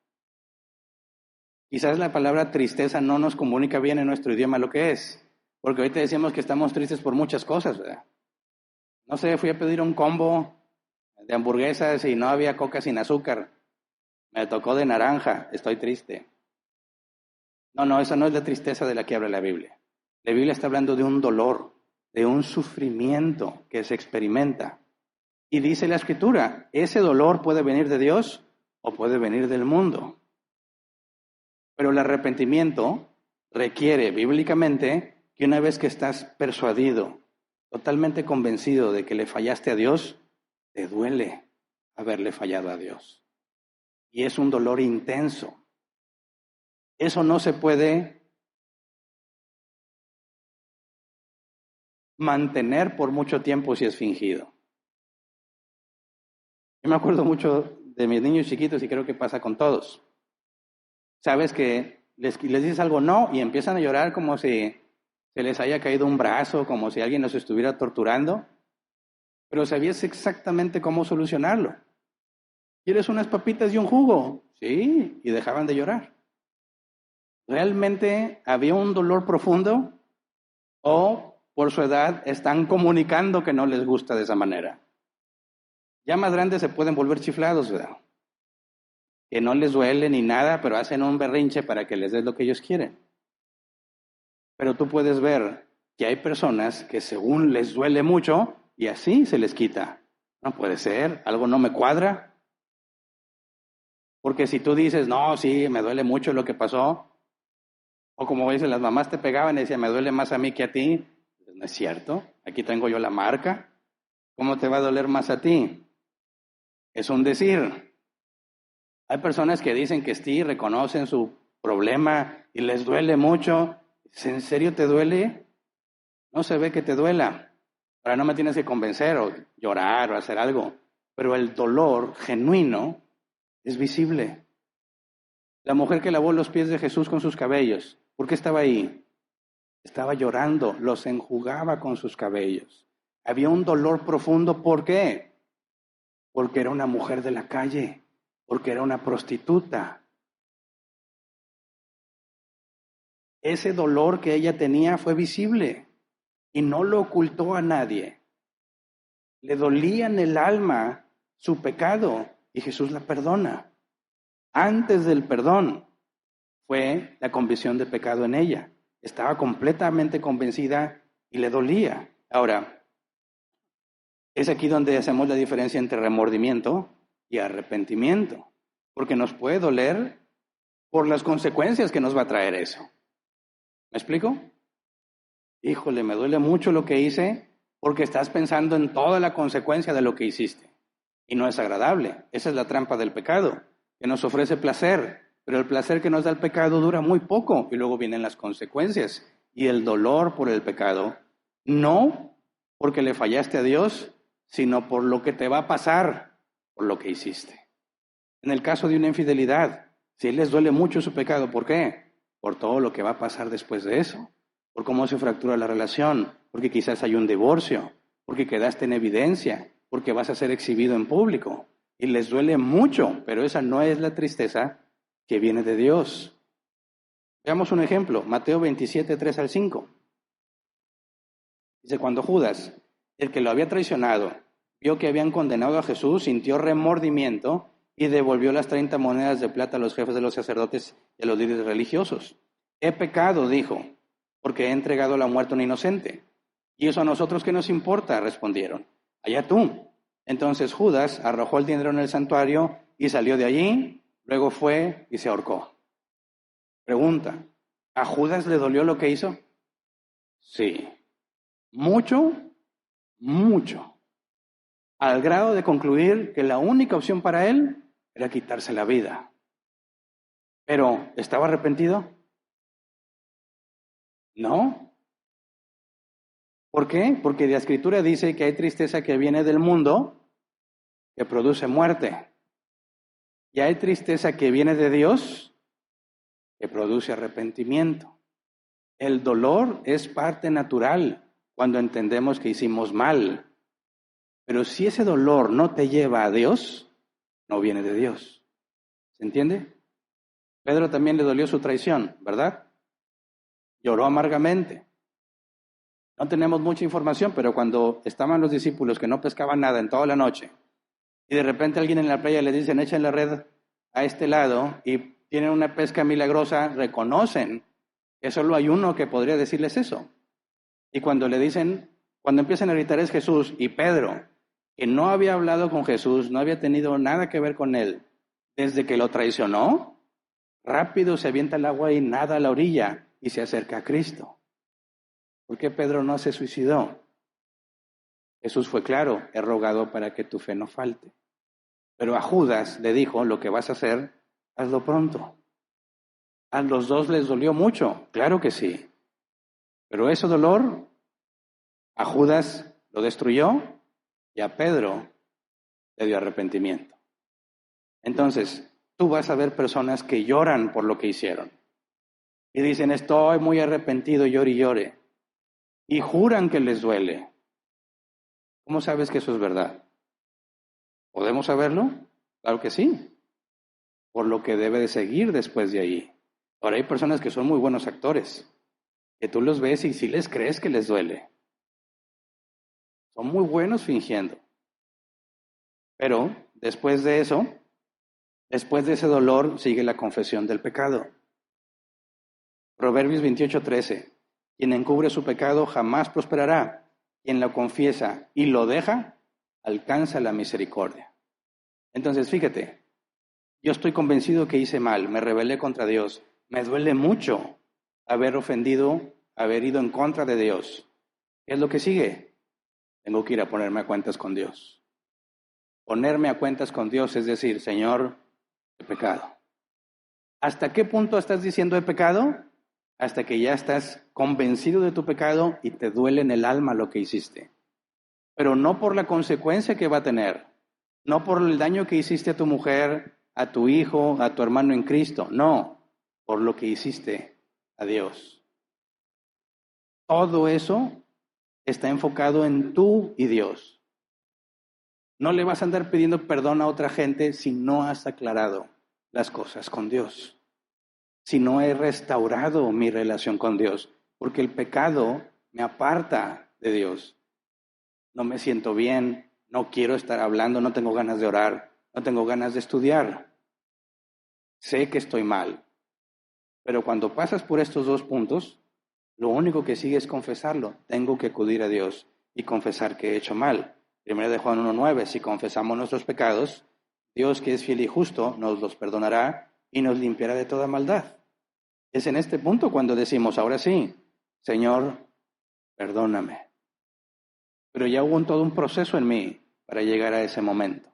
Quizás la palabra tristeza no nos comunica bien en nuestro idioma lo que es, porque ahorita decimos que estamos tristes por muchas cosas, ¿verdad? No sé, fui a pedir un combo de hamburguesas y no había coca sin azúcar. Me tocó de naranja, estoy triste. No, esa no es la tristeza de la que habla la Biblia. La Biblia está hablando de un dolor, de un sufrimiento que se experimenta. Y dice la Escritura, ese dolor puede venir de Dios o puede venir del mundo. Pero el arrepentimiento requiere bíblicamente que una vez que estás persuadido, totalmente convencido de que le fallaste a Dios, te duele haberle fallado a Dios. Y es un dolor intenso. Eso no se puede mantener por mucho tiempo si es fingido. Yo me acuerdo mucho de mis niños chiquitos y creo que pasa con todos. Sabes que les dices algo no y empiezan a llorar como si se les haya caído un brazo, como si alguien los estuviera torturando, pero sabías exactamente cómo solucionarlo. ¿Quieres unas papitas y un jugo? Sí, y dejaban de llorar. ¿Realmente había un dolor profundo o por su edad están comunicando que no les gusta de esa manera? Ya más grandes se pueden volver chiflados, ¿verdad? Que no les duele ni nada, pero hacen un berrinche para que les des lo que ellos quieren. Pero tú puedes ver que hay personas que según les duele mucho y así se les quita. No puede ser, algo no me cuadra. Porque si tú dices, no, sí, me duele mucho lo que pasó, o como dicen, las mamás te pegaban y decían, me duele más a mí que a ti, pues no es cierto, aquí tengo yo la marca, ¿cómo te va a doler más a ti? Es un decir. Hay personas que dicen que sí, reconocen su problema y les duele mucho. ¿En serio te duele? No se ve que te duela. Ahora no me tienes que convencer o llorar o hacer algo, pero el dolor genuino es visible. La mujer que lavó los pies de Jesús con sus cabellos, ¿por qué estaba ahí? Estaba llorando, los enjugaba con sus cabellos. Había un dolor profundo, ¿por qué? Porque era una mujer de la calle, porque era una prostituta. Ese dolor que ella tenía fue visible y no lo ocultó a nadie. Le dolía en el alma su pecado y Jesús la perdona. Antes del perdón fue la convicción de pecado en ella. Estaba completamente convencida y le dolía. Ahora, es aquí donde hacemos la diferencia entre remordimiento y arrepentimiento, porque nos puede doler por las consecuencias que nos va a traer eso. ¿Me explico? Híjole, me duele mucho lo que hice porque estás pensando en toda la consecuencia de lo que hiciste. Y no es agradable. Esa es la trampa del pecado, que nos ofrece placer, pero el placer que nos da el pecado dura muy poco y luego vienen las consecuencias y el dolor por el pecado, no porque le fallaste a Dios, sino por lo que te va a pasar por lo que hiciste. En el caso de una infidelidad, si les duele mucho su pecado, ¿por qué? Por todo lo que va a pasar después de eso, por cómo se fractura la relación, porque quizás hay un divorcio, porque quedaste en evidencia, porque vas a ser exhibido en público. Y les duele mucho, pero esa no es la tristeza que viene de Dios. Veamos un ejemplo, Mateo 27, 3 al 5. Dice, cuando Judas, el que lo había traicionado, vio que habían condenado a Jesús, sintió remordimiento y devolvió las 30 monedas de plata a los jefes de los sacerdotes y a los líderes religiosos. He pecado, dijo, porque he entregado a la muerte a un inocente. ¿Y eso a nosotros qué nos importa?, respondieron. Allá tú. Entonces Judas arrojó el dinero en el santuario y salió de allí, luego fue y se ahorcó. Pregunta, ¿a Judas le dolió lo que hizo? Sí. Mucho, mucho. Al grado de concluir que la única opción para él era quitarse la vida. Pero, ¿estaba arrepentido? No. ¿Por qué? Porque la Escritura dice que hay tristeza que viene del mundo que produce muerte. Y hay tristeza que viene de Dios que produce arrepentimiento. El dolor es parte natural cuando entendemos que hicimos mal. Pero si ese dolor no te lleva a Dios, no viene de Dios. ¿Se entiende? Pedro también le dolió su traición, ¿verdad? Lloró amargamente. No tenemos mucha información, pero cuando estaban los discípulos que no pescaban nada en toda la noche, y de repente alguien en la playa les dicen, echen la red a este lado, y tienen una pesca milagrosa, reconocen que solo hay uno que podría decirles eso. Y cuando le dicen, cuando empiezan a gritar es Jesús, y Pedro, que no había hablado con Jesús, no había tenido nada que ver con él, desde que lo traicionó, rápido se avienta al agua y nada a la orilla y se acerca a Cristo. ¿Por qué Pedro no se suicidó? Jesús fue claro, he rogado para que tu fe no falte. Pero a Judas le dijo, lo que vas a hacer, hazlo pronto. A los dos les dolió mucho, claro que sí. Pero ese dolor a Judas lo destruyó y a Pedro le dio arrepentimiento. Entonces, tú vas a ver personas que lloran por lo que hicieron. Y dicen, estoy muy arrepentido, llore y llore. Y juran que les duele. ¿Cómo sabes que eso es verdad? ¿Podemos saberlo? Claro que sí. Por lo que debe de seguir después de ahí. Ahora hay personas que son muy buenos actores, que tú los ves y sí les crees que les duele. Son muy buenos fingiendo. Pero después de eso, después de ese dolor, sigue la confesión del pecado. Proverbios 28:13. Quien encubre su pecado jamás prosperará. Quien lo confiesa y lo deja, alcanza la misericordia. Entonces, fíjate, yo estoy convencido que hice mal, me rebelé contra Dios. Me duele mucho haber ofendido, haber ido en contra de Dios. ¿Qué es lo que sigue? Tengo que ir a ponerme a cuentas con Dios. Ponerme a cuentas con Dios es decir, Señor, he pecado. ¿Hasta qué punto estás diciendo he pecado? Hasta que ya estás convencido de tu pecado y te duele en el alma lo que hiciste. Pero no por la consecuencia que va a tener, no por el daño que hiciste a tu mujer, a tu hijo, a tu hermano en Cristo, no, por lo que hiciste a Dios. Todo eso está enfocado en tú y Dios. No le vas a andar pidiendo perdón a otra gente si no has aclarado las cosas con Dios. Si no he restaurado mi relación con Dios, porque el pecado me aparta de Dios. No me siento bien, no quiero estar hablando, no tengo ganas de orar, no tengo ganas de estudiar. Sé que estoy mal, pero cuando pasas por estos dos puntos, lo único que sigue es confesarlo. Tengo que acudir a Dios y confesar que he hecho mal. 1 de Juan 1:9, si confesamos nuestros pecados, Dios que es fiel y justo nos los perdonará y nos limpiará de toda maldad. Es en este punto cuando decimos, ahora sí, Señor, perdóname. Pero ya hubo todo un proceso en mí para llegar a ese momento.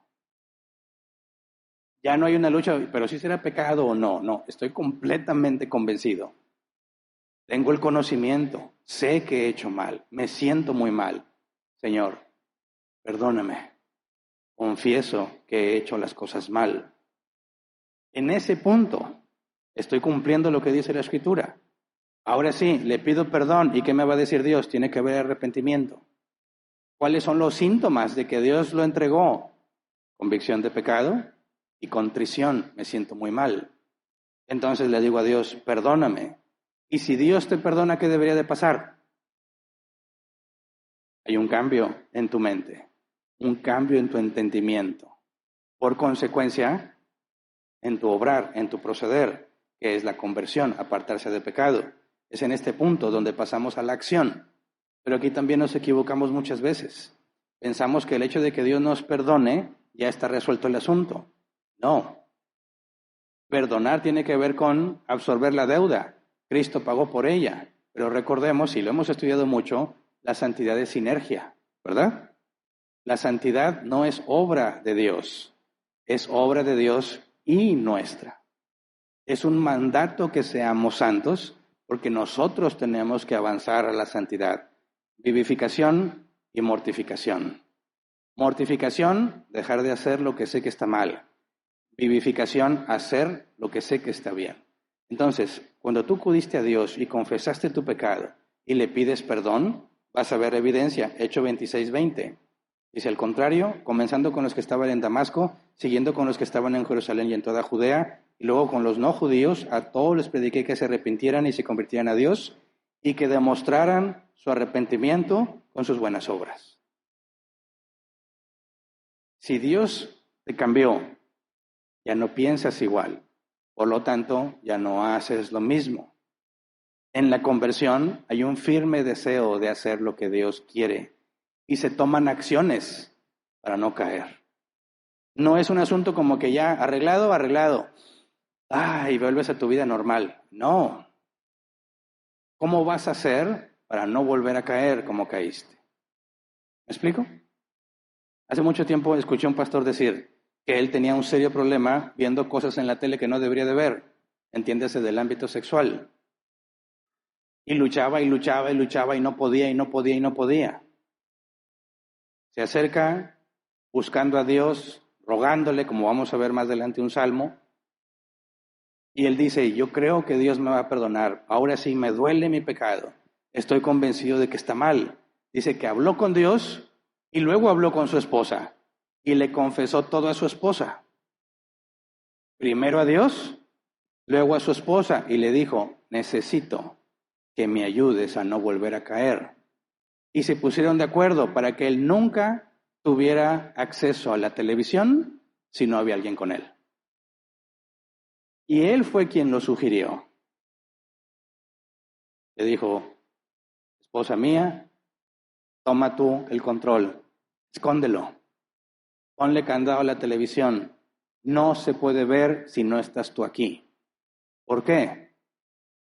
Ya no hay una lucha, pero si será pecado o no. No, estoy completamente convencido. Tengo el conocimiento, sé que he hecho mal, me siento muy mal. Señor, perdóname. Confieso que he hecho las cosas mal. En ese punto estoy cumpliendo lo que dice la Escritura. Ahora sí, le pido perdón. ¿Y qué me va a decir Dios? Tiene que haber arrepentimiento. ¿Cuáles son los síntomas de que Dios lo entregó? Convicción de pecado y contrición. Me siento muy mal. Entonces le digo a Dios, perdóname. Y si Dios te perdona, ¿qué debería de pasar? Hay un cambio en tu mente, un cambio en tu entendimiento. Por consecuencia, en tu obrar, en tu proceder, que es la conversión, apartarse de pecado. Es en este punto donde pasamos a la acción. Pero aquí también nos equivocamos muchas veces. Pensamos que el hecho de que Dios nos perdone ya está resuelto el asunto. No. Perdonar tiene que ver con absorber la deuda. Cristo pagó por ella. Pero recordemos, y lo hemos estudiado mucho, la santidad es sinergia, ¿verdad? La santidad no es obra de Dios, es obra de Dios y nuestra. Es un mandato que seamos santos porque nosotros tenemos que avanzar a la santidad. Vivificación y mortificación. Mortificación, dejar de hacer lo que sé que está mal. Vivificación, hacer lo que sé que está bien. Entonces, cuando tú acudiste a Dios y confesaste tu pecado y le pides perdón, vas a ver evidencia. Hecho 26:20. Dice al contrario, comenzando con los que estaban en Damasco, siguiendo con los que estaban en Jerusalén y en toda Judea, y luego con los no judíos, a todos les prediqué que se arrepintieran y se convirtieran a Dios, y que demostraran su arrepentimiento con sus buenas obras. Si Dios te cambió, ya no piensas igual, por lo tanto, ya no haces lo mismo. En la conversión hay un firme deseo de hacer lo que Dios quiere y se toman acciones para no caer. No es un asunto como que ya arreglado, arreglado. y vuelves a tu vida normal. No. ¿Cómo vas a hacer para no volver a caer como caíste? ¿Me explico? Hace mucho tiempo escuché a un pastor decir que él tenía un serio problema viendo cosas en la tele que no debería de ver, entiéndase del ámbito sexual. Y luchaba y luchaba y luchaba y no podía y no podía y no podía. Se acerca buscando a Dios, rogándole, como vamos a ver más adelante un salmo, y él dice, yo creo que Dios me va a perdonar, ahora sí me duele mi pecado, estoy convencido de que está mal. Dice que habló con Dios y luego habló con su esposa y le confesó todo a su esposa. Primero a Dios, luego a su esposa y le dijo, necesito que me ayudes a no volver a caer. Y se pusieron de acuerdo para que él nunca tuviera acceso a la televisión si no había alguien con él. Y él fue quien lo sugirió. Le dijo, esposa mía, toma tú el control, escóndelo, ponle candado a la televisión, no se puede ver si no estás tú aquí. ¿Por qué?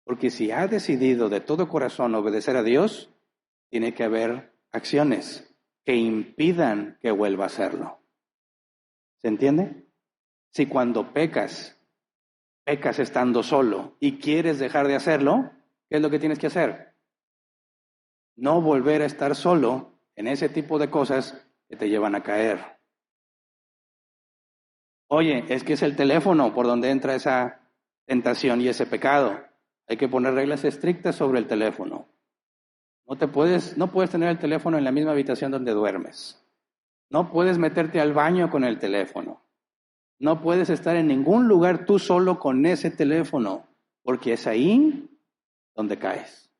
Porque si ha decidido de todo corazón obedecer a Dios, tiene que haber acciones que impidan que vuelva a hacerlo. ¿Se entiende? Si cuando pecas estando solo y quieres dejar de hacerlo, ¿qué es lo que tienes que hacer? No volver a estar solo en ese tipo de cosas que te llevan a caer. Oye, es que es el teléfono por donde entra esa tentación y ese pecado. Hay que poner reglas estrictas sobre el teléfono. No puedes tener el teléfono en la misma habitación donde duermes. No puedes meterte al baño con el teléfono. No puedes estar en ningún lugar tú solo con ese teléfono, porque es ahí donde caes.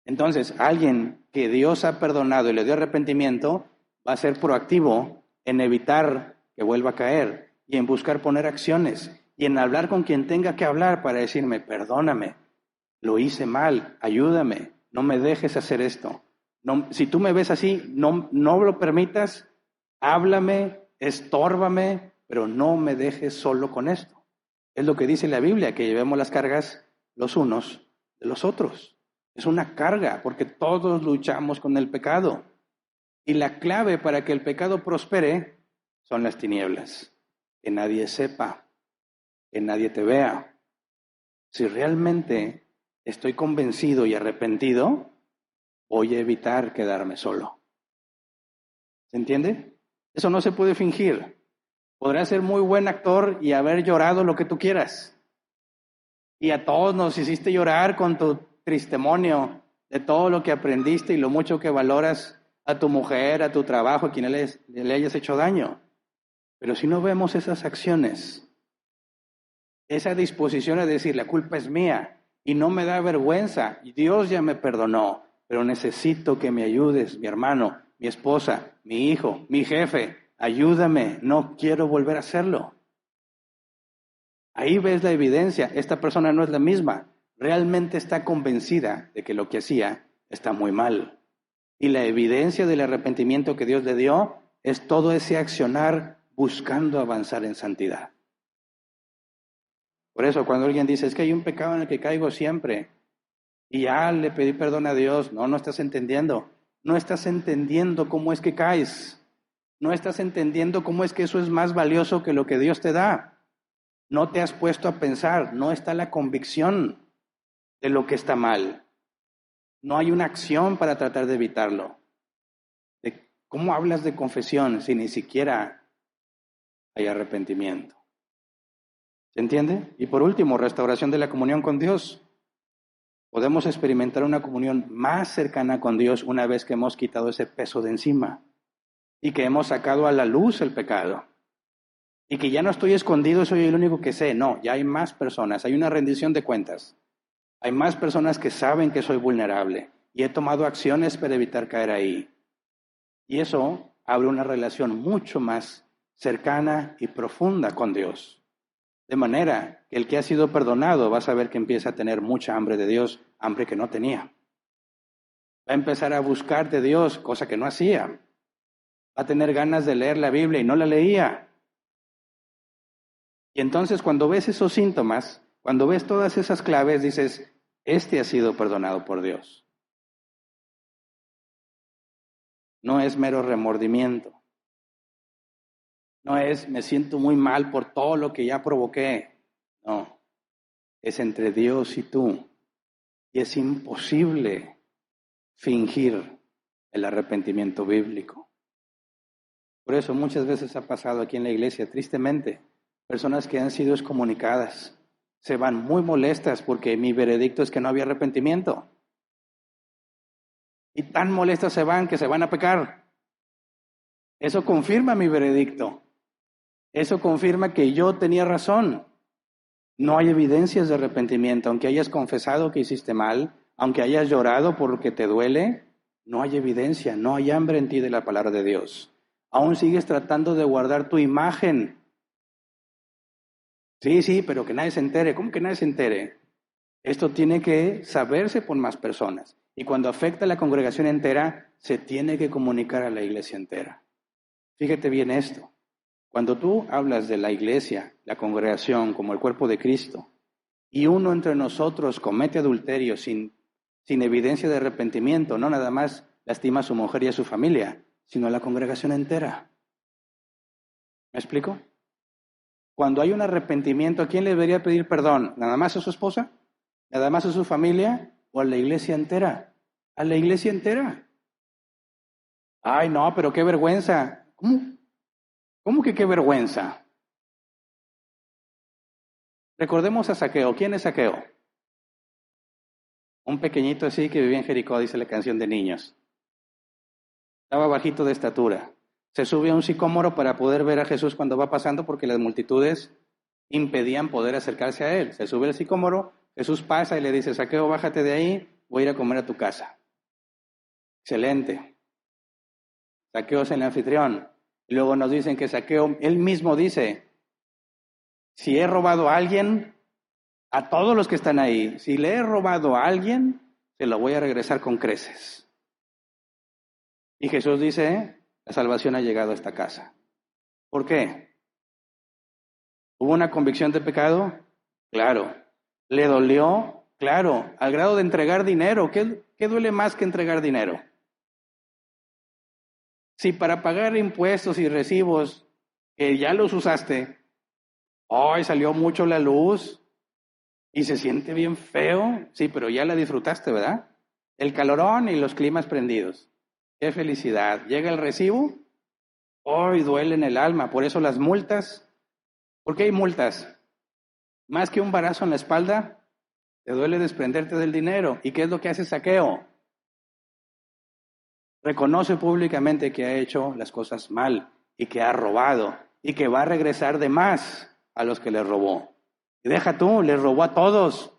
Entonces, alguien que Dios ha perdonado y le dio arrepentimiento, va a ser proactivo en evitar que vuelva a caer y en buscar poner acciones y en hablar con quien tenga que hablar para decirme, perdóname, lo hice mal, ayúdame, no me dejes hacer esto. No, si tú me ves así, no lo permitas, háblame, estórbame, pero no me dejes solo con esto. Es lo que dice la Biblia, que llevemos las cargas los unos de los otros. Es una carga, porque todos luchamos con el pecado. Y la clave para que el pecado prospere son las tinieblas. Que nadie sepa, que nadie te vea. Si realmente estoy convencido y arrepentido, voy a evitar quedarme solo. ¿Se entiende? Eso no se puede fingir. Podrás ser muy buen actor y haber llorado lo que tú quieras. Y a todos nos hiciste llorar con tu testimonio de todo lo que aprendiste y lo mucho que valoras a tu mujer, a tu trabajo, a quien le hayas hecho daño. Pero si no vemos esas acciones, esa disposición a decir, la culpa es mía y no me da vergüenza, y Dios ya me perdonó, pero necesito que me ayudes, mi hermano, mi esposa, mi hijo, mi jefe, ayúdame, no quiero volver a hacerlo. Ahí ves la evidencia, esta persona no es la misma, realmente está convencida de que lo que hacía está muy mal. Y la evidencia del arrepentimiento que Dios le dio es todo ese accionar buscando avanzar en santidad. Por eso cuando alguien dice, es que hay un pecado en el que caigo siempre y ya le pedí perdón a Dios, no estás entendiendo. No estás entendiendo cómo es que caes. No estás entendiendo cómo es que eso es más valioso que lo que Dios te da. No te has puesto a pensar, no está la convicción de lo que está mal. No hay una acción para tratar de evitarlo. ¿Cómo hablas de confesión si ni siquiera hay arrepentimiento? ¿Se entiende? Y por último, restauración de la comunión con Dios. Podemos experimentar una comunión más cercana con Dios una vez que hemos quitado ese peso de encima y que hemos sacado a la luz el pecado. Y que ya no estoy escondido, soy el único que sé. No, ya hay más personas, hay una rendición de cuentas. Hay más personas que saben que soy vulnerable y he tomado acciones para evitar caer ahí. Y eso abre una relación mucho más cercana y profunda con Dios. De manera que el que ha sido perdonado va a saber que empieza a tener mucha hambre de Dios, hambre que no tenía. Va a empezar a buscar de Dios, cosa que no hacía. Va a tener ganas de leer la Biblia y no la leía. Y entonces cuando ves esos síntomas, cuando ves todas esas claves, dices, este ha sido perdonado por Dios. No es mero remordimiento. No es, me siento muy mal por todo lo que ya provoqué. No, es entre Dios y tú. Y es imposible fingir el arrepentimiento bíblico. Por eso muchas veces ha pasado aquí en la iglesia, tristemente, personas que han sido excomunicadas se van muy molestas porque mi veredicto es que no había arrepentimiento. Y tan molestas se van que se van a pecar. Eso confirma mi veredicto. Eso confirma que yo tenía razón. No hay evidencias de arrepentimiento, aunque hayas confesado que hiciste mal, aunque hayas llorado porque te duele, no hay evidencia, no hay hambre en ti de la palabra de Dios. Aún sigues tratando de guardar tu imagen. Sí, pero que nadie se entere. ¿Cómo que nadie se entere? Esto tiene que saberse por más personas. Y cuando afecta a la congregación entera, se tiene que comunicar a la iglesia entera. Fíjate bien esto. Cuando tú hablas de la iglesia, la congregación, como el cuerpo de Cristo, y uno entre nosotros comete adulterio sin evidencia de arrepentimiento, no nada más lastima a su mujer y a su familia, sino a la congregación entera. ¿Me explico? Cuando hay un arrepentimiento, ¿a quién le debería pedir perdón? ¿Nada más a su esposa? ¿Nada más a su familia? ¿O a la iglesia entera? A la iglesia entera. Ay, no, pero qué vergüenza. ¿Cómo que qué vergüenza? Recordemos a Zaqueo. ¿Quién es Zaqueo? Un pequeñito así que vivía en Jericó, dice la canción de niños. Estaba bajito de estatura. Se sube a un sicómoro para poder ver a Jesús cuando va pasando porque las multitudes impedían poder acercarse a él. Se sube al sicómoro, Jesús pasa y le dice, Zaqueo, bájate de ahí, voy a ir a comer a tu casa. Excelente. Zaqueo es el anfitrión. Y luego nos dicen que Zaqueo, él mismo dice, si he robado a alguien, a todos los que están ahí, si le he robado a alguien, se lo voy a regresar con creces. Y Jesús dice, la salvación ha llegado a esta casa. ¿Por qué? ¿Hubo una convicción de pecado? Claro. ¿Le dolió? Claro. Al grado de entregar dinero. ¿Qué duele más que entregar dinero? Si para pagar impuestos y recibos, que ya los usaste, hoy salió mucho la luz y se siente bien feo, sí, pero ya la disfrutaste, ¿verdad? El calorón y los climas prendidos. ¡Qué felicidad! Llega el recibo, hoy duele en el alma, por eso las multas. ¿Por qué hay multas? Más que un barazo en la espalda, te duele desprenderte del dinero. ¿Y qué es lo que hace Zaqueo? Reconoce públicamente que ha hecho las cosas mal y que ha robado y que va a regresar de más a los que le robó. Y deja tú, le robó a todos.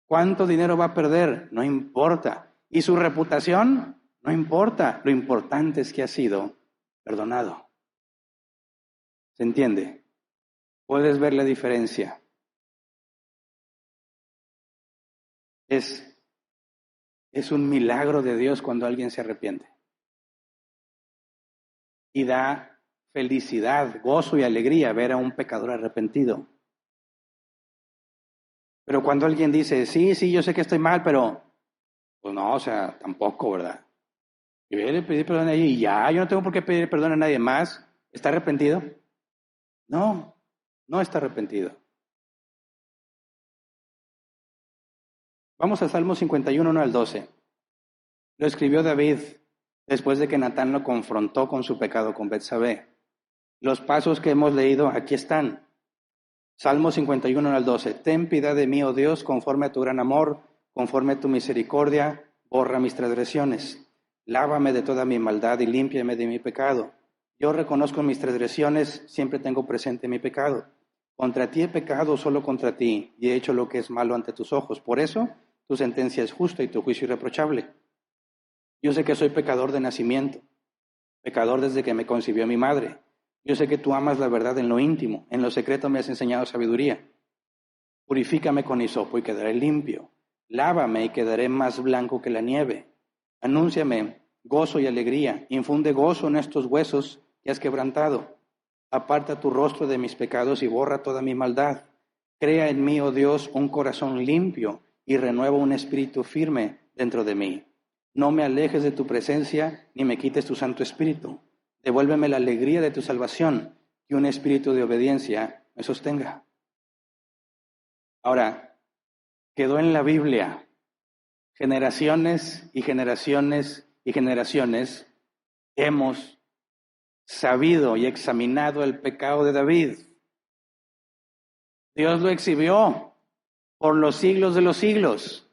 ¿Cuánto dinero va a perder? No importa. ¿Y su reputación? No importa. Lo importante es que ha sido perdonado. ¿Se entiende? ¿Puedes ver la diferencia? Es un milagro de Dios cuando alguien se arrepiente. Y da felicidad, gozo y alegría ver a un pecador arrepentido. Pero cuando alguien dice, sí, yo sé que estoy mal, pero pues no, o sea, tampoco, ¿verdad? Yo le pedí perdón a ella y ya, yo no tengo por qué pedir perdón a nadie más. ¿Está arrepentido? No, no está arrepentido. Vamos a Salmo 51, 1 al 12. Lo escribió David después de que Natán lo confrontó con su pecado con Betsabé. Los pasos que hemos leído aquí están. Salmo 51, 1 al 12. Ten piedad de mí, oh Dios, conforme a tu gran amor, conforme a tu misericordia, borra mis transgresiones. Lávame de toda mi maldad y límpiame de mi pecado. Yo reconozco mis transgresiones, siempre tengo presente mi pecado. Contra ti he pecado, solo contra ti, y he hecho lo que es malo ante tus ojos. Por eso, tu sentencia es justa y tu juicio irreprochable. Yo sé que soy pecador de nacimiento, pecador desde que me concibió mi madre. Yo sé que tú amas la verdad en lo íntimo, en lo secreto me has enseñado sabiduría. Purifícame con hisopo y quedaré limpio. Lávame y quedaré más blanco que la nieve. Anúnciame gozo y alegría. Infunde gozo en estos huesos que has quebrantado. Aparta tu rostro de mis pecados y borra toda mi maldad. Crea en mí, oh Dios, un corazón limpio y renueva un espíritu firme dentro de mí. No me alejes de tu presencia ni me quites tu Santo Espíritu. Devuélveme la alegría de tu salvación y un espíritu de obediencia me sostenga. Ahora, quedó en la Biblia. Generaciones y generaciones y generaciones hemos sabido y examinado el pecado de David. Dios lo exhibió por los siglos de los siglos.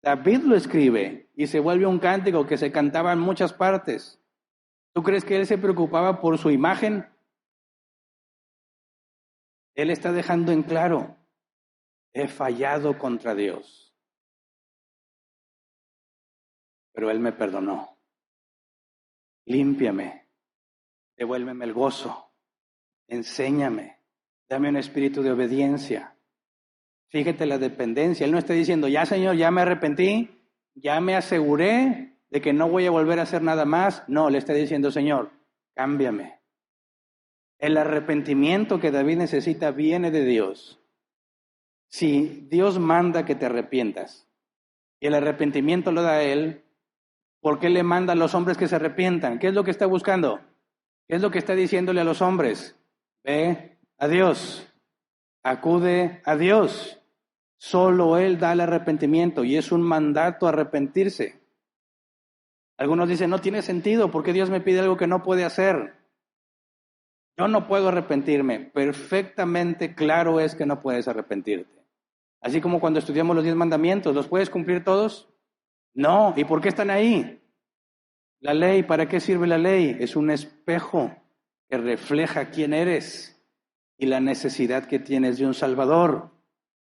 David lo escribe y se vuelve un cántico que se cantaba en muchas partes. ¿Tú crees que él se preocupaba por su imagen? Él está dejando en claro, he fallado contra Dios, pero Él me perdonó. Límpiame, devuélveme el gozo, enséñame, dame un espíritu de obediencia. Fíjate la dependencia. Él no está diciendo, ya Señor, ya me arrepentí, ya me aseguré de que no voy a volver a hacer nada más. No, le está diciendo, Señor, cámbiame. El arrepentimiento que David necesita viene de Dios. Si Dios manda que te arrepientas y el arrepentimiento lo da Él, ¿por qué le manda a los hombres que se arrepientan? ¿Qué es lo que está buscando? ¿Qué es lo que está diciéndole a los hombres? Ve a Dios, acude a Dios. Solo Él da el arrepentimiento y es un mandato arrepentirse. Algunos dicen, no tiene sentido, ¿por qué Dios me pide algo que no puede hacer? Yo no puedo arrepentirme. Perfectamente claro es que no puedes arrepentirte. Así como cuando estudiamos los 10 mandamientos, ¿los puedes cumplir todos? No. ¿Y por qué están ahí? La ley, ¿para qué sirve la ley? Es un espejo que refleja quién eres y la necesidad que tienes de un Salvador.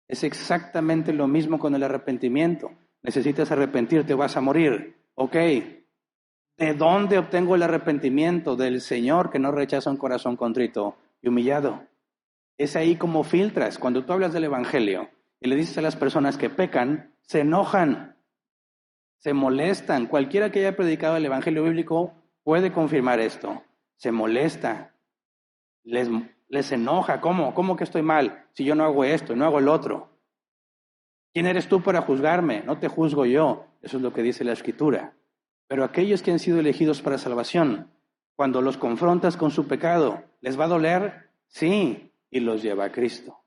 Es exactamente lo mismo con el arrepentimiento. Necesitas arrepentirte o vas a morir. Ok. ¿De dónde obtengo el arrepentimiento? Del Señor, que no rechaza un corazón contrito y humillado. Es ahí como filtras. Cuando tú hablas del Evangelio y le dices a las personas que pecan, se enojan, se molestan. Cualquiera que haya predicado el Evangelio bíblico puede confirmar esto. Se molesta, les enoja. ¿Cómo que estoy mal si yo no hago esto, no hago el otro? ¿Quién eres tú para juzgarme? No te juzgo yo. Eso es lo que dice la Escritura. Pero aquellos que han sido elegidos para salvación, cuando los confrontas con su pecado, ¿les va a doler? Sí, y los lleva a Cristo.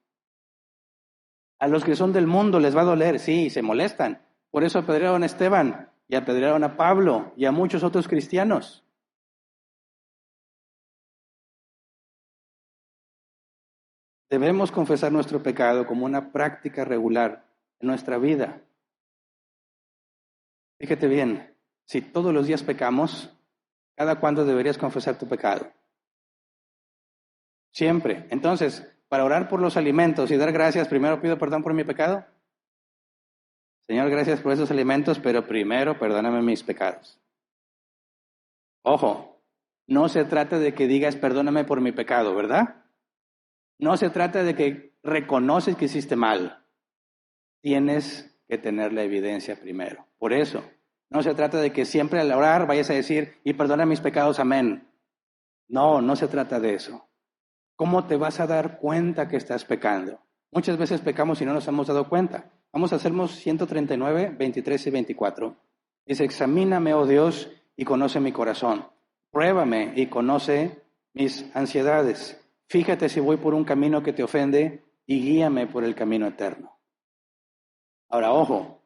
A los que son del mundo les va a doler, sí, se molestan. Por eso apedrearon a Esteban y apedrearon a Pablo y a muchos otros cristianos. Debemos confesar nuestro pecado como una práctica regular en nuestra vida. Fíjate bien, si todos los días pecamos, ¿cada cuándo deberías confesar tu pecado? Siempre. Entonces, para orar por los alimentos y dar gracias, primero pido perdón por mi pecado. Señor, gracias por esos alimentos, pero primero perdóname mis pecados. Ojo, no se trata de que digas perdóname por mi pecado, ¿verdad? No se trata de que reconoces que hiciste mal. Tienes que tener la evidencia primero. Por eso, no se trata de que siempre al orar vayas a decir, y perdona mis pecados, amén. No se trata de eso. ¿Cómo te vas a dar cuenta que estás pecando? Muchas veces pecamos y no nos hemos dado cuenta. Vamos a Salmos 139, 23 y 24. Dice, examíname, oh Dios, y conoce mi corazón. Pruébame y conoce mis ansiedades. Fíjate si voy por un camino que te ofende y guíame por el camino eterno. Ahora, ojo,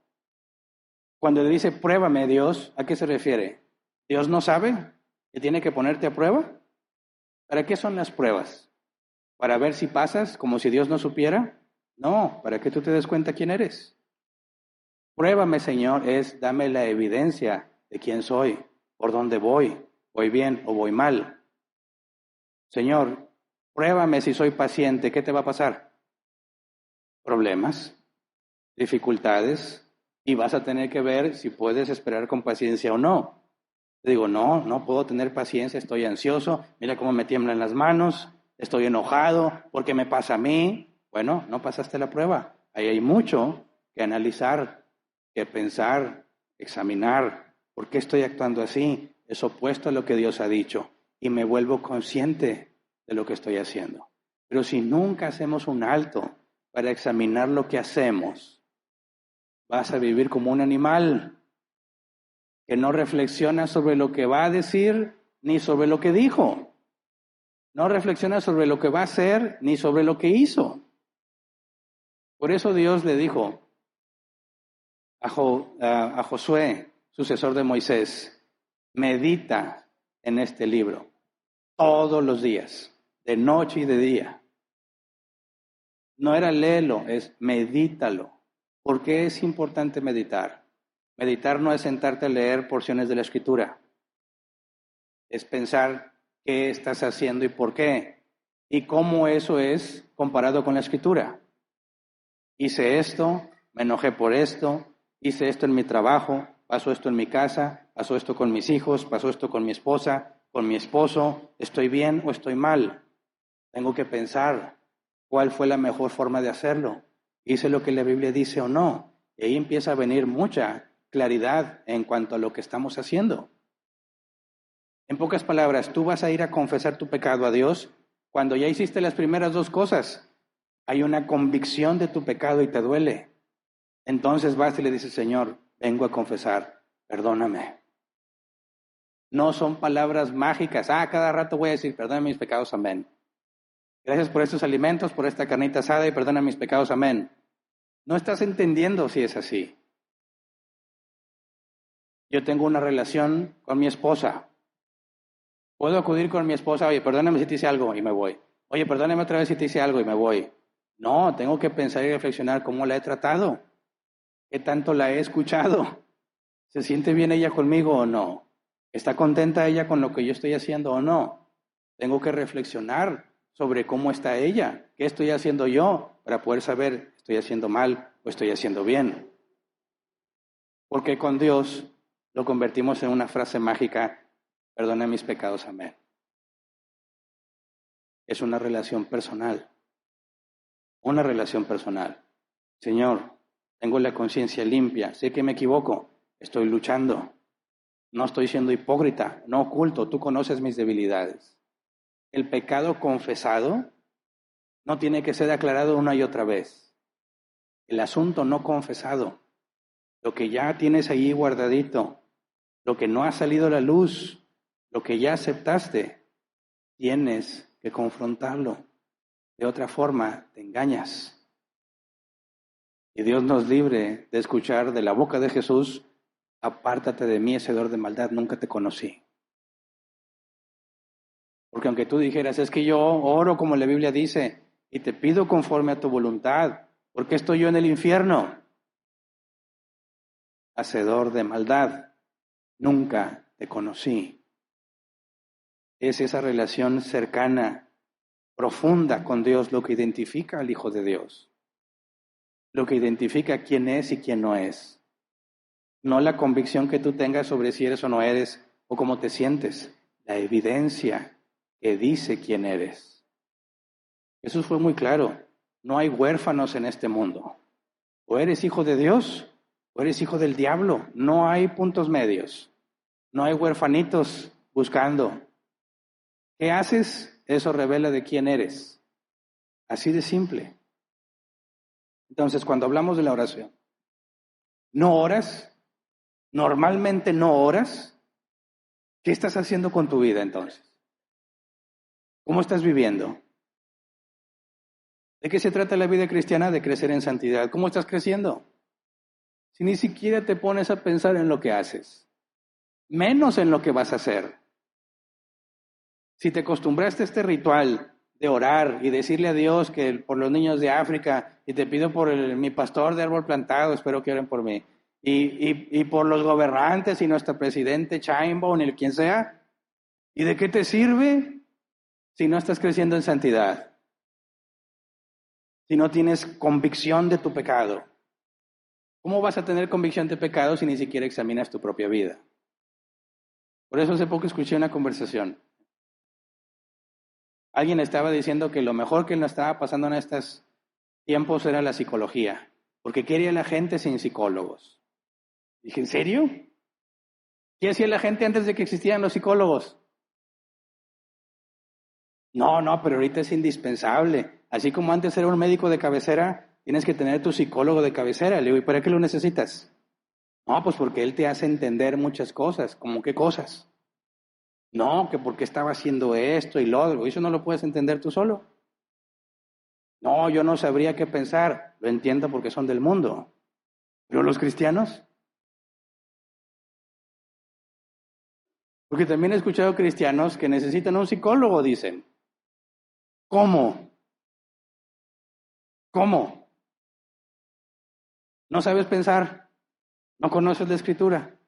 cuando le dice pruébame Dios, ¿a qué se refiere? ¿Dios no sabe que tiene que ponerte a prueba? ¿Para qué son las pruebas? ¿Para ver si pasas como si Dios no supiera? No, para que tú te des cuenta quién eres. Pruébame, Señor, es dame la evidencia de quién soy, por dónde voy bien o voy mal. Señor, pruébame si soy paciente, ¿qué te va a pasar? Problemas, dificultades, y vas a tener que ver si puedes esperar con paciencia o no. Te digo, no puedo tener paciencia, estoy ansioso, mira cómo me tiemblan las manos, estoy enojado, ¿por qué me pasa a mí? Bueno, no pasaste la prueba. Ahí hay mucho que analizar, que pensar, examinar. ¿Por qué estoy actuando así? Es opuesto a lo que Dios ha dicho. Y me vuelvo consciente de lo que estoy haciendo. Pero si nunca hacemos un alto para examinar lo que hacemos, vas a vivir como un animal que no reflexiona sobre lo que va a decir ni sobre lo que dijo. No reflexiona sobre lo que va a hacer ni sobre lo que hizo. Por eso Dios le dijo a Josué, sucesor de Moisés, medita en este libro todos los días, de noche y de día. No era léelo, es medítalo. ¿Por qué es importante meditar? Meditar no es sentarte a leer porciones de la Escritura. Es pensar qué estás haciendo y por qué. Y cómo eso es comparado con la Escritura. Hice esto, me enojé por esto, hice esto en mi trabajo, pasó esto en mi casa, pasó esto con mis hijos, pasó esto con mi esposa, con mi esposo. ¿Estoy bien o estoy mal? Tengo que pensar cuál fue la mejor forma de hacerlo. ¿Hice lo que la Biblia dice o no? Y ahí empieza a venir mucha claridad en cuanto a lo que estamos haciendo. En pocas palabras, tú vas a ir a confesar tu pecado a Dios cuando ya hiciste las primeras dos cosas. Hay una convicción de tu pecado y te duele. Entonces vas y le dices, Señor, vengo a confesar, perdóname. No son palabras mágicas. Cada rato voy a decir, perdóname mis pecados, amén. Gracias por estos alimentos, por esta carnita asada y perdona mis pecados, amén. No estás entendiendo si es así. Yo tengo una relación con mi esposa. Puedo acudir con mi esposa, oye, perdóname si te hice algo y me voy. Oye, perdóname otra vez si te hice algo y me voy. No, tengo que pensar y reflexionar cómo la he tratado. ¿Qué tanto la he escuchado? ¿Se siente bien ella conmigo o no? ¿Está contenta ella con lo que yo estoy haciendo o no? Tengo que reflexionar sobre cómo está ella, qué estoy haciendo yo para poder saber estoy haciendo mal o estoy haciendo bien. Porque con Dios lo convertimos en una frase mágica, perdona mis pecados, amén. Es una relación personal. Una relación personal. Señor, tengo la conciencia limpia, sé que me equivoco, estoy luchando. No estoy siendo hipócrita, no oculto, tú conoces mis debilidades. El pecado confesado no tiene que ser aclarado una y otra vez. El asunto no confesado, lo que ya tienes ahí guardadito, lo que no ha salido a la luz, lo que ya aceptaste, tienes que confrontarlo. De otra forma, te engañas. Y Dios nos libre de escuchar de la boca de Jesús, apártate de mí, hacedor de maldad, nunca te conocí. Porque aunque tú dijeras, es que yo oro como la Biblia dice, y te pido conforme a tu voluntad, ¿por qué estoy yo en el infierno? Hacedor de maldad, nunca te conocí. Es esa relación cercana, profunda con Dios lo que identifica al Hijo de Dios. Lo que identifica quién es y quién no es. No la convicción que tú tengas sobre si eres o no eres, o cómo te sientes. La evidencia que dice quién eres. Jesús fue muy claro. No hay huérfanos en este mundo. O eres hijo de Dios, o eres hijo del diablo. No hay puntos medios. No hay huerfanitos buscando. ¿Qué haces? Eso revela de quién eres. Así de simple. Entonces, cuando hablamos de la oración, ¿no oras? ¿Normalmente no oras? ¿Qué estás haciendo con tu vida entonces? ¿Cómo estás viviendo? ¿De qué se trata la vida cristiana? De crecer en santidad. ¿Cómo estás creciendo? Si ni siquiera te pones a pensar en lo que haces, menos en lo que vas a hacer. Si te acostumbraste a este ritual de orar y decirle a Dios que por los niños de África, y te pido por mi pastor de árbol plantado, espero que oren por mí, y por los gobernantes y nuestro presidente Chainbaum, el quien sea, ¿y de qué te sirve si no estás creciendo en santidad? Si no tienes convicción de tu pecado. ¿Cómo vas a tener convicción de pecado si ni siquiera examinas tu propia vida? Por eso hace poco escuché una conversación. Alguien estaba diciendo que lo mejor que nos estaba pasando en estos tiempos era la psicología, porque ¿qué haría la gente sin psicólogos? Dije, ¿en serio? ¿Qué hacía la gente antes de que existieran los psicólogos? No, pero ahorita es indispensable. Así como antes era un médico de cabecera, tienes que tener tu psicólogo de cabecera. Le digo, ¿y para qué lo necesitas? No, pues porque él te hace entender muchas cosas. ¿Cómo qué cosas? No, que porque estaba haciendo esto y lo otro. Eso no lo puedes entender tú solo. No, yo no sabría qué pensar. Lo entiendo porque son del mundo. Pero los cristianos, porque también he escuchado cristianos que necesitan un psicólogo, dicen. ¿Cómo? ¿Cómo? ¿No sabes pensar? ¿No conoces la escritura?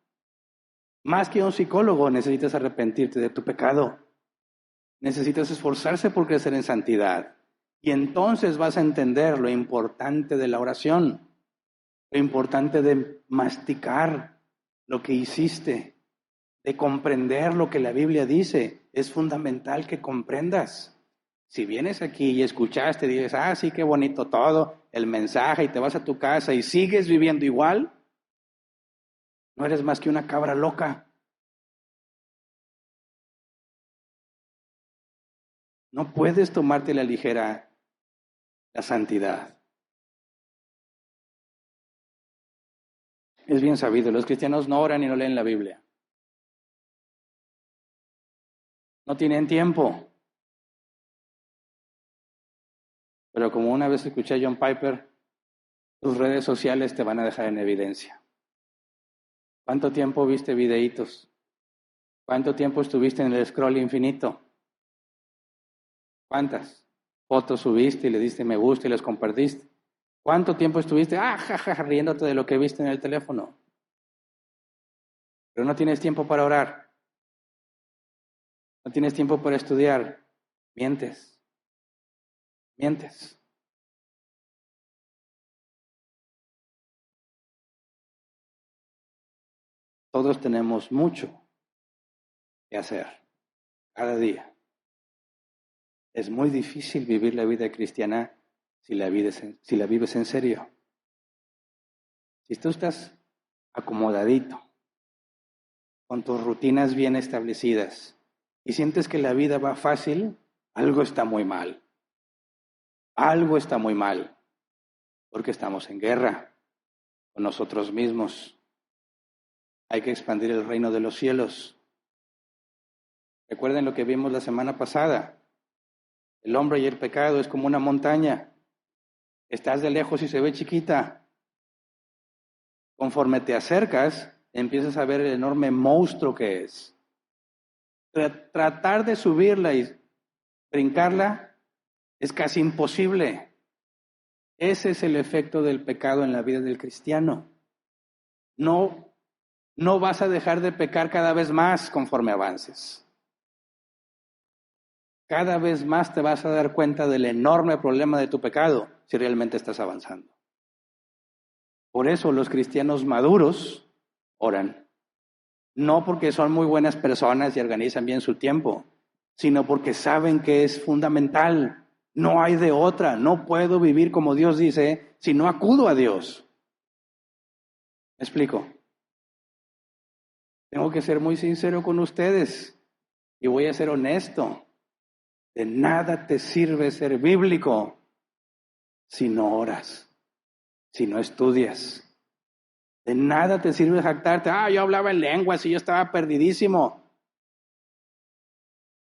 Más que un psicólogo, necesitas arrepentirte de tu pecado. Necesitas esforzarse por crecer en santidad. Y entonces vas a entender lo importante de la oración, lo importante de masticar lo que hiciste, de comprender lo que la Biblia dice. Es fundamental que comprendas. Si vienes aquí y escuchaste y dices, sí, qué bonito todo, el mensaje, y te vas a tu casa y sigues viviendo igual, no eres más que una cabra loca. No puedes tomarte a la ligera la santidad. Es bien sabido, los cristianos no oran y no leen la Biblia. No tienen tiempo. Pero como una vez escuché a John Piper, tus redes sociales te van a dejar en evidencia. ¿Cuánto tiempo viste videitos? ¿Cuánto tiempo estuviste en el scroll infinito? ¿Cuántas fotos subiste y le diste me gusta y las compartiste? ¿Cuánto tiempo estuviste riéndote de lo que viste en el teléfono? Pero no tienes tiempo para orar. No tienes tiempo para estudiar. Mientes. Mientes. Todos tenemos mucho que hacer cada día. Es muy difícil vivir la vida cristiana si la vives en serio. Si tú estás acomodadito, con tus rutinas bien establecidas, y sientes que la vida va fácil, algo está muy mal. Algo está muy mal, porque estamos en guerra con nosotros mismos. Hay que expandir el reino de los cielos. Recuerden lo que vimos la semana pasada. El hombre y el pecado es como una montaña. Estás de lejos y se ve chiquita. Conforme te acercas, empiezas a ver el enorme monstruo que es. Tratar de subirla y brincarla es casi imposible. Ese es el efecto del pecado en la vida del cristiano. No vas a dejar de pecar cada vez más conforme avances. Cada vez más te vas a dar cuenta del enorme problema de tu pecado si realmente estás avanzando. Por eso los cristianos maduros oran. No porque son muy buenas personas y organizan bien su tiempo, sino porque saben que es fundamental. No hay de otra. No puedo vivir como Dios dice si no acudo a Dios. ¿Me explico? Tengo que ser muy sincero con ustedes y voy a ser honesto. De nada te sirve ser bíblico si no oras, si no estudias. De nada te sirve jactarte. Yo hablaba en lenguas y yo estaba perdidísimo.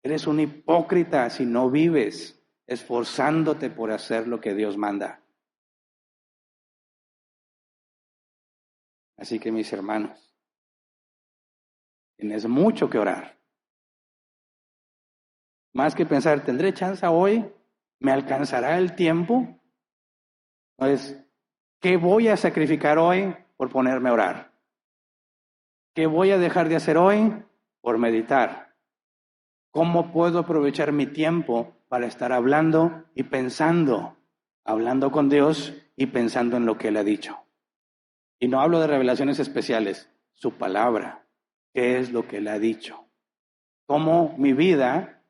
Eres un hipócrita si no vives esforzándote por hacer lo que Dios manda. Así que mis hermanos, tienes mucho que orar. Más que pensar, ¿tendré chance hoy? ¿Me alcanzará el tiempo? Entonces, ¿qué voy a sacrificar hoy por ponerme a orar? ¿Qué voy a dejar de hacer hoy por meditar? ¿Cómo puedo aprovechar mi tiempo para estar hablando y pensando? Hablando con Dios y pensando en lo que Él ha dicho. Y no hablo de revelaciones especiales, su palabra, qué es lo que Él ha dicho. Cómo mi vida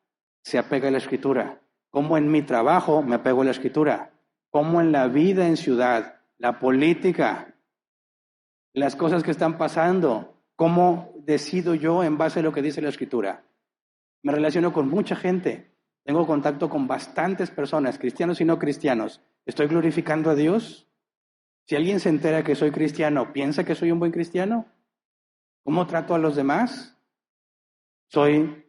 se apega a la Escritura. Cómo en mi trabajo me apego a la Escritura. Cómo en la vida en ciudad, la política, las cosas que están pasando, cómo decido yo en base a lo que dice la Escritura. Me relaciono con mucha gente Tengo contacto con bastantes personas, cristianos y no cristianos. ¿Estoy glorificando a Dios? Si alguien se entera que soy cristiano, ¿piensa que soy un buen cristiano? ¿Cómo trato a los demás? ¿Soy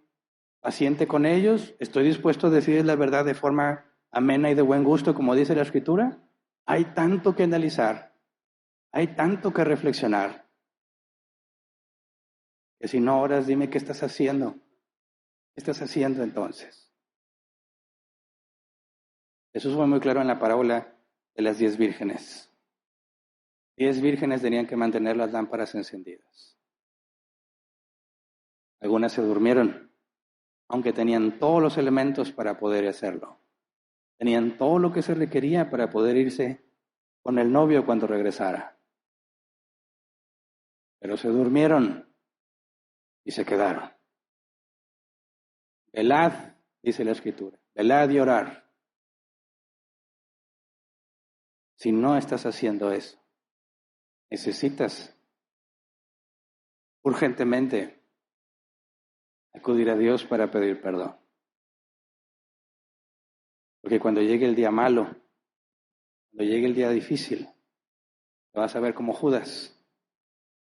paciente con ellos? ¿Estoy dispuesto a decirles la verdad de forma amena y de buen gusto, como dice la Escritura? Hay tanto que analizar, hay tanto que reflexionar, que si no oras, dime qué estás haciendo. ¿Qué estás haciendo entonces? Jesús fue muy claro en la parábola de las 10 vírgenes. 10 vírgenes tenían que mantener las lámparas encendidas. Algunas se durmieron, aunque tenían todos los elementos para poder hacerlo. Tenían todo lo que se requería para poder irse con el novio cuando regresara. Pero se durmieron y se quedaron. Velad, dice la Escritura, velad y orar. Si no estás haciendo eso, necesitas urgentemente acudir a Dios para pedir perdón. Porque cuando llegue el día malo, cuando llegue el día difícil, te vas a ver como Judas,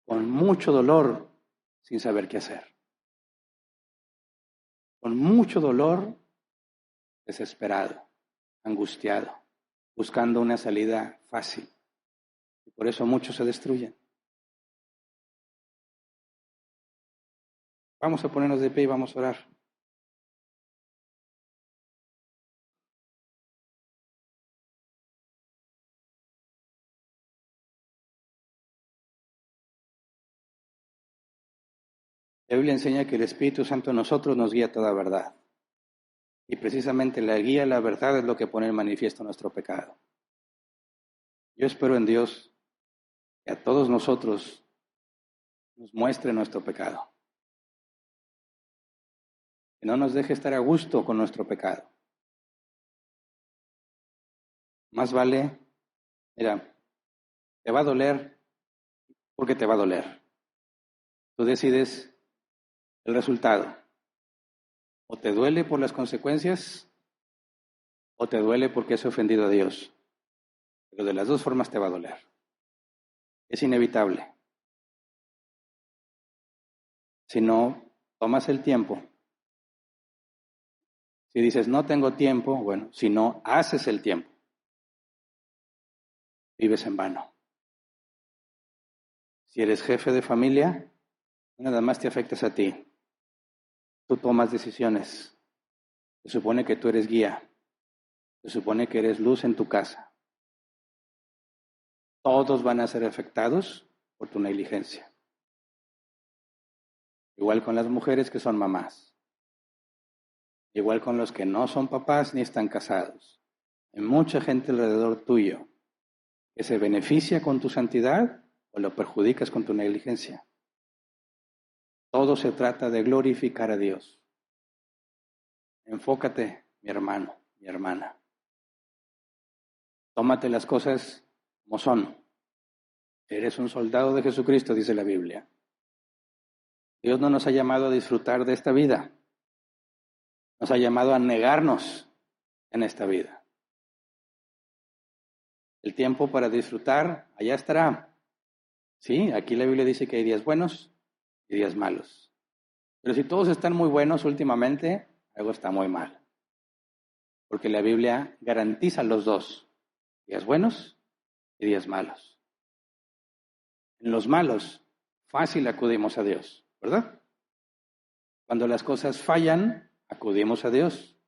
con mucho dolor, sin saber qué hacer. Con mucho dolor, desesperado, angustiado, buscando una salida fácil. Y por eso muchos se destruyen. Vamos a ponernos de pie y vamos a orar. La Biblia enseña que el Espíritu Santo en nosotros nos guía a toda verdad. Y precisamente la guía a la verdad es lo que pone en manifiesto nuestro pecado. Yo espero en Dios que a todos nosotros nos muestre nuestro pecado. Que no nos deje estar a gusto con nuestro pecado. Más vale, mira, te va a doler porque te va a doler. Tú decides el resultado. O te duele por las consecuencias o te duele porque has ofendido a Dios. Pero de las dos formas te va a doler. Es inevitable. Si no tomas el tiempo, si dices no tengo tiempo, bueno, si no haces el tiempo, vives en vano. Si eres jefe de familia, nada más te afectas a ti. Tú tomas decisiones. Se supone que tú eres guía. Se supone que eres luz en tu casa. Todos van a ser afectados por tu negligencia. Igual con las mujeres que son mamás. Igual con los que no son papás ni están casados. Hay mucha gente alrededor tuyo que se beneficia con tu santidad o lo perjudicas con tu negligencia. Todo se trata de glorificar a Dios. Enfócate, mi hermano, mi hermana. Tómate las cosas como son. Eres un soldado de Jesucristo, dice la Biblia. Dios no nos ha llamado a disfrutar de esta vida. Nos ha llamado a negarnos en esta vida. El tiempo para disfrutar, allá estará. Sí, aquí la Biblia dice que hay días buenos y días malos. Pero si todos están muy buenos últimamente, algo está muy mal. Porque la Biblia garantiza los dos, días buenos y días malos. En los malos, fácil acudimos a Dios, ¿verdad? Cuando las cosas fallan, acudimos a Dios.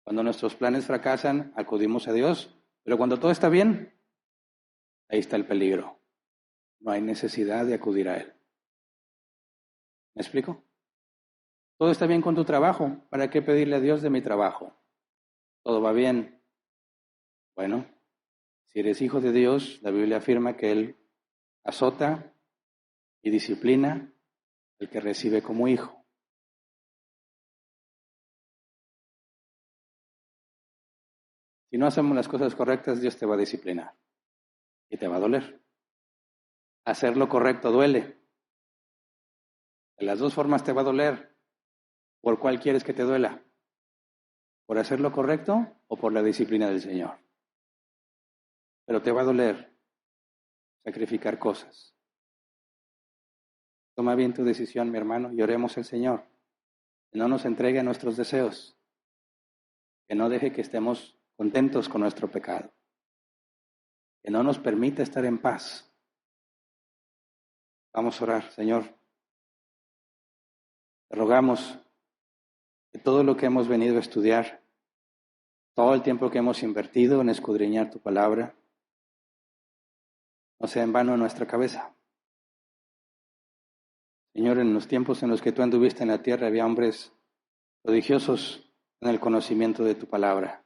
Cuando nuestros planes fracasan, acudimos a Dios. Pero cuando todo está bien, ahí está el peligro. No hay necesidad de acudir a Él. ¿Me explico? Todo está bien con tu trabajo. ¿Para qué pedirle a Dios de mi trabajo? Todo va bien. Bueno, si eres hijo de Dios, la Biblia afirma que Él azota y disciplina al que recibe como hijo. Si no hacemos las cosas correctas, Dios te va a disciplinar y te va a doler. Hacer lo correcto duele. De las dos formas te va a doler. ¿Por cuál quieres que te duela? ¿Por hacer lo correcto o por la disciplina del Señor? Pero te va a doler sacrificar cosas. Toma bien tu decisión, mi hermano, y oremos al Señor. Que no nos entregue nuestros deseos. Que no deje que estemos contentos con nuestro pecado. Que no nos permita estar en paz. Vamos a orar, Señor. Te rogamos que todo lo que hemos venido a estudiar, todo el tiempo que hemos invertido en escudriñar tu palabra, no sea en vano en nuestra cabeza. Señor, en los tiempos en los que tú anduviste en la tierra había hombres prodigiosos en el conocimiento de tu palabra,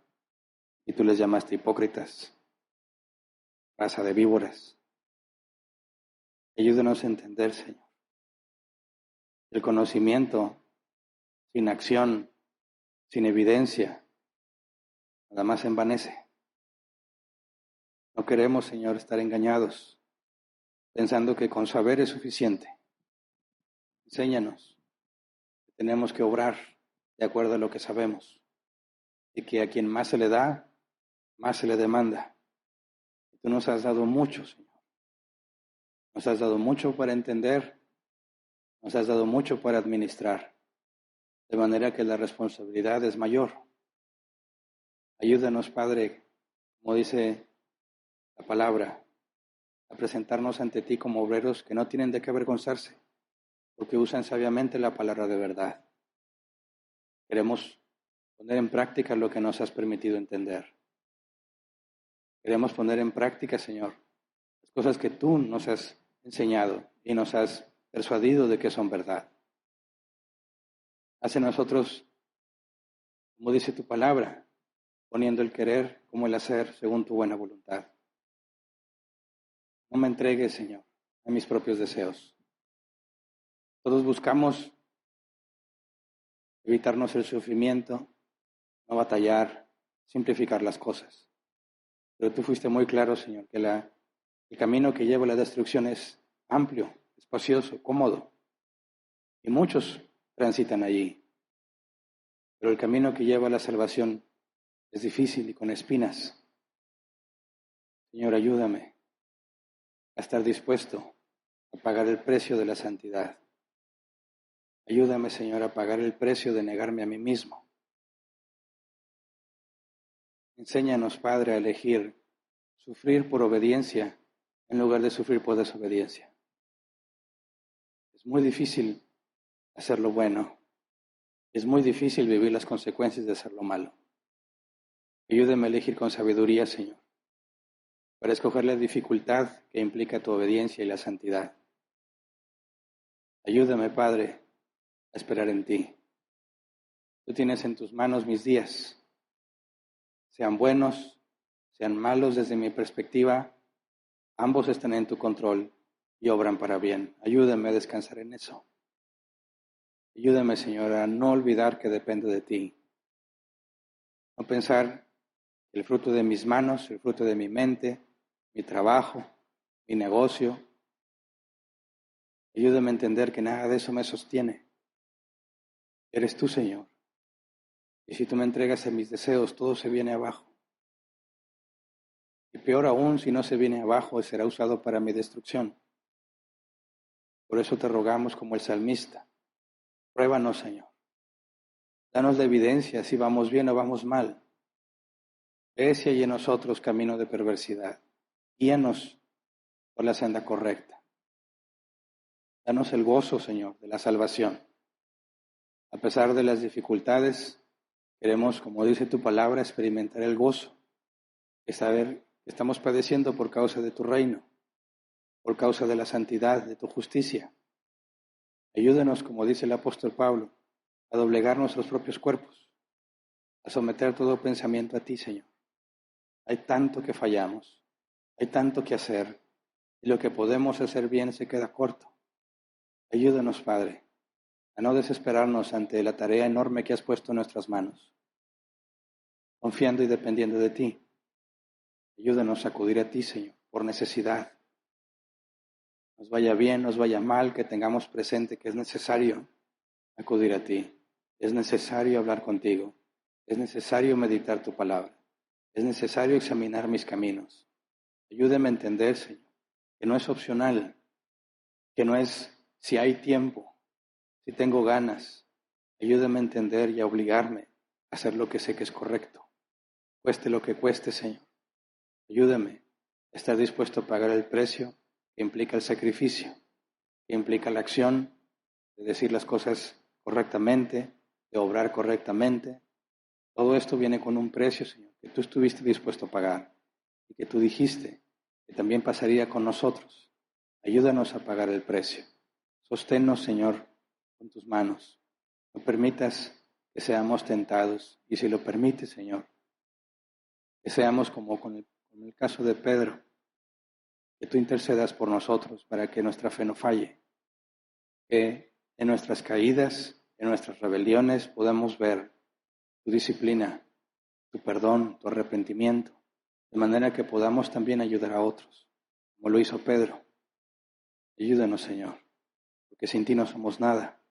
y tú les llamaste hipócritas, raza de víboras. Ayúdanos a entender, Señor. El conocimiento sin acción, sin evidencia, nada más envanece. No queremos, Señor, estar engañados, pensando que con saber es suficiente. Enséñanos que tenemos que obrar de acuerdo a lo que sabemos y que a quien más se le da, más se le demanda. Tú nos has dado mucho, Señor. Nos has dado mucho para entender, nos has dado mucho para administrar, de manera que la responsabilidad es mayor. Ayúdanos, Padre, como dice la palabra, a presentarnos ante ti como obreros que no tienen de qué avergonzarse, porque usan sabiamente la palabra de verdad. Queremos poner en práctica lo que nos has permitido entender. Queremos poner en práctica, Señor, las cosas que tú nos has enseñado y nos has persuadido de que son verdad. Haz en nosotros, como dice tu palabra, poniendo el querer como el hacer según tu buena voluntad. No me entregues, Señor, a mis propios deseos. Todos buscamos evitarnos el sufrimiento, no batallar, simplificar las cosas. Pero tú fuiste muy claro, Señor, que el camino que lleva a la destrucción es amplio, espacioso, cómodo. Y muchos transitan allí. Pero el camino que lleva a la salvación es difícil y con espinas. Señor, ayúdame a estar dispuesto a pagar el precio de la santidad. Ayúdame, Señor, a pagar el precio de negarme a mí mismo. Enséñanos, Padre, a elegir sufrir por obediencia en lugar de sufrir por desobediencia. Es muy difícil hacer lo bueno. Es muy difícil vivir las consecuencias de hacer lo malo. Ayúdame a elegir con sabiduría, Señor, para escoger la dificultad que implica tu obediencia y la santidad. Ayúdame, Padre, a esperar en ti. Tú tienes en tus manos mis días, sean buenos, sean malos desde mi perspectiva, ambos están en tu control y obran para bien. Ayúdame a descansar en eso. Ayúdame, Señor, a no olvidar que depende de ti. No pensar que el fruto de mis manos, el fruto de mi mente, mi trabajo, mi negocio. Ayúdame a entender que nada de eso me sostiene. Eres tú, Señor. Y si tú me entregas a mis deseos, todo se viene abajo. Y peor aún, si no se viene abajo, será usado para mi destrucción. Por eso te rogamos como el salmista. Pruébanos, Señor. Danos la evidencia si vamos bien o vamos mal. Ve si hay en nosotros camino de perversidad. Guíanos por la senda correcta. Danos el gozo, Señor, de la salvación. A pesar de las dificultades, queremos, como dice tu palabra, experimentar el gozo. Es saber que estamos padeciendo por causa de tu reino, por causa de la santidad, de tu justicia. Ayúdanos, como dice el apóstol Pablo, a doblegar nuestros propios cuerpos, a someter todo pensamiento a ti, Señor. Hay tanto que fallamos, hay tanto que hacer, y lo que podemos hacer bien se queda corto. Ayúdanos, Padre, a no desesperarnos ante la tarea enorme que has puesto en nuestras manos, confiando y dependiendo de ti. Ayúdanos a acudir a ti, Señor, por necesidad. Nos vaya bien, nos vaya mal, que tengamos presente que es necesario acudir a ti. Es necesario hablar contigo. Es necesario meditar tu palabra. Es necesario examinar mis caminos. Ayúdame a entender, Señor, que no es opcional, que no es si hay tiempo, si tengo ganas. Ayúdame a entender y a obligarme a hacer lo que sé que es correcto. Cueste lo que cueste, Señor. Ayúdame a estar dispuesto a pagar el precio que implica el sacrificio, que implica la acción de decir las cosas correctamente, de obrar correctamente. Todo esto viene con un precio, Señor, que tú estuviste dispuesto a pagar y que tú dijiste que también pasaría con nosotros. Ayúdanos a pagar el precio. Sosténnos, Señor, con tus manos. No permitas que seamos tentados y si lo permites, Señor, que seamos como con el caso de Pedro, que tú intercedas por nosotros para que nuestra fe no falle, que en nuestras caídas, en nuestras rebeliones podamos ver tu disciplina, tu perdón, tu arrepentimiento, de manera que podamos también ayudar a otros, como lo hizo Pedro. Ayúdanos, Señor, porque sin ti no somos nada.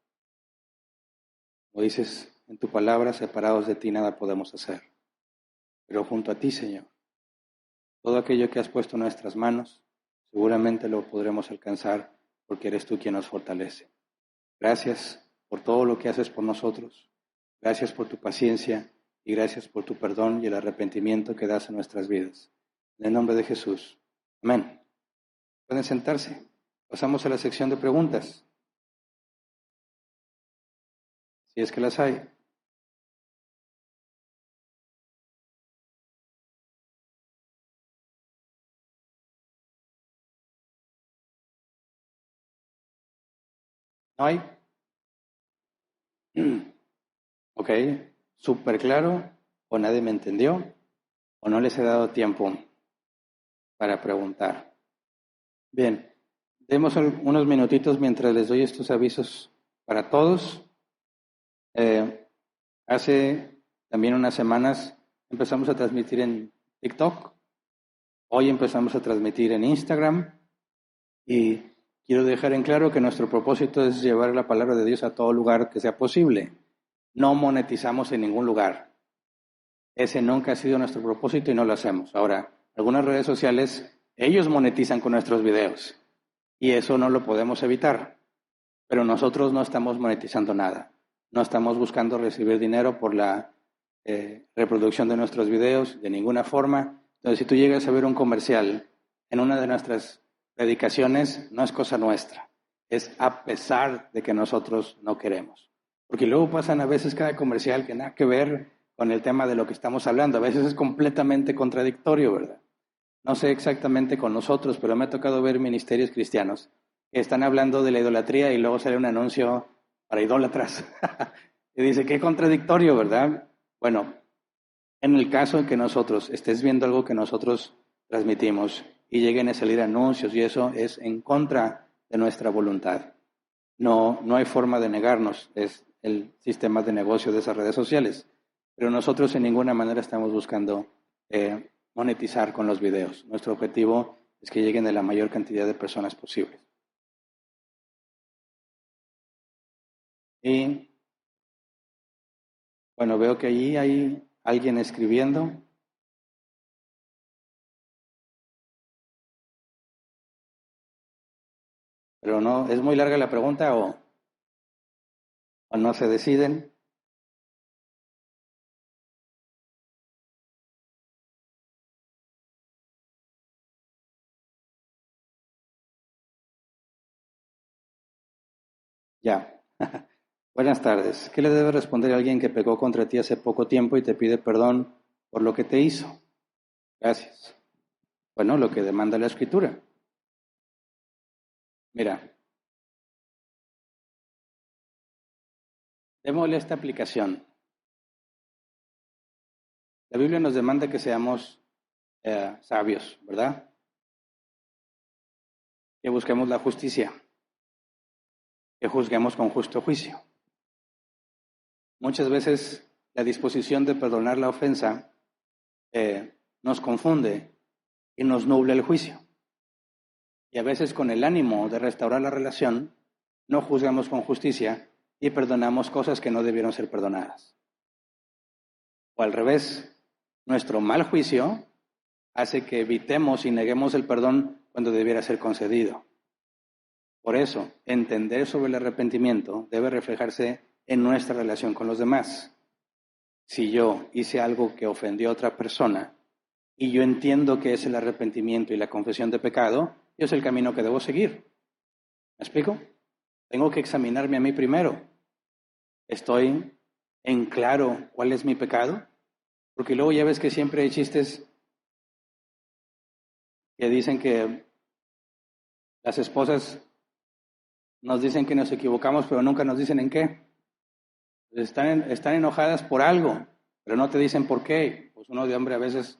Como dices en tu palabra, separados de ti nada podemos hacer. Pero junto a ti, Señor, todo aquello que has puesto en nuestras manos, seguramente lo podremos alcanzar porque eres tú quien nos fortalece. Gracias por todo lo que haces por nosotros. Gracias por tu paciencia y gracias por tu perdón y el arrepentimiento que das en nuestras vidas. En el nombre de Jesús. Amén. Pueden sentarse. Pasamos a la sección de preguntas, si es que las hay. ¿No hay? Ok, súper claro, o nadie me entendió, o no les he dado tiempo para preguntar. Bien, demos unos minutitos mientras les doy estos avisos para todos. Hace también unas semanas empezamos a transmitir en TikTok, hoy empezamos a transmitir en Instagram y quiero dejar en claro que nuestro propósito es llevar la palabra de Dios a todo lugar que sea posible. No monetizamos en ningún lugar. Ese nunca ha sido nuestro propósito y no lo hacemos. Ahora, algunas redes sociales, ellos monetizan con nuestros videos y eso no lo podemos evitar. Pero nosotros no estamos monetizando nada. No estamos buscando recibir dinero por la reproducción de nuestros videos de ninguna forma. Entonces, si tú llegas a ver un comercial en una de nuestras predicaciones, no es cosa nuestra. Es a pesar de que nosotros no queremos. Porque luego pasan a veces cada comercial que nada que ver con el tema de lo que estamos hablando. A veces es completamente contradictorio, ¿verdad? No sé exactamente con nosotros, pero me ha tocado ver ministerios cristianos que están hablando de la idolatría y luego sale un anuncio para idólatras. Y dice, qué contradictorio, ¿verdad? Bueno, en el caso en que nosotros estés viendo algo que nosotros transmitimos y lleguen a salir anuncios y eso es en contra de nuestra voluntad. No hay forma de negarnos, es el sistema de negocio de esas redes sociales. Pero nosotros en ninguna manera estamos buscando monetizar con los videos. Nuestro objetivo es que lleguen a la mayor cantidad de personas posibles. Y bueno, veo que allí hay alguien escribiendo. Pero no, ¿es muy larga la pregunta o no se deciden? Ya. Buenas tardes. ¿Qué le debe responder a alguien que pecó contra ti hace poco tiempo y te pide perdón por lo que te hizo? Gracias. Bueno, lo que demanda la Escritura. Mira, démosle esta aplicación. La Biblia nos demanda que seamos sabios, ¿verdad? Que busquemos la justicia, que juzguemos con justo juicio. Muchas veces la disposición de perdonar la ofensa nos confunde y nos nubla el juicio. Y a veces con el ánimo de restaurar la relación, no juzgamos con justicia y perdonamos cosas que no debieron ser perdonadas. O al revés, nuestro mal juicio hace que evitemos y neguemos el perdón cuando debiera ser concedido. Por eso, entender sobre el arrepentimiento debe reflejarse en nuestra relación con los demás. Si yo hice algo que ofendió a otra persona y yo entiendo que es el arrepentimiento y la confesión de pecado, es el camino que debo seguir. ¿Me explico? Tengo que examinarme a mí primero. ¿Estoy en claro cuál es mi pecado? Porque luego ya ves que siempre hay chistes que dicen que las esposas nos dicen que nos equivocamos, pero nunca nos dicen en qué. Están enojadas por algo, pero no te dicen por qué. Pues uno de hombre a veces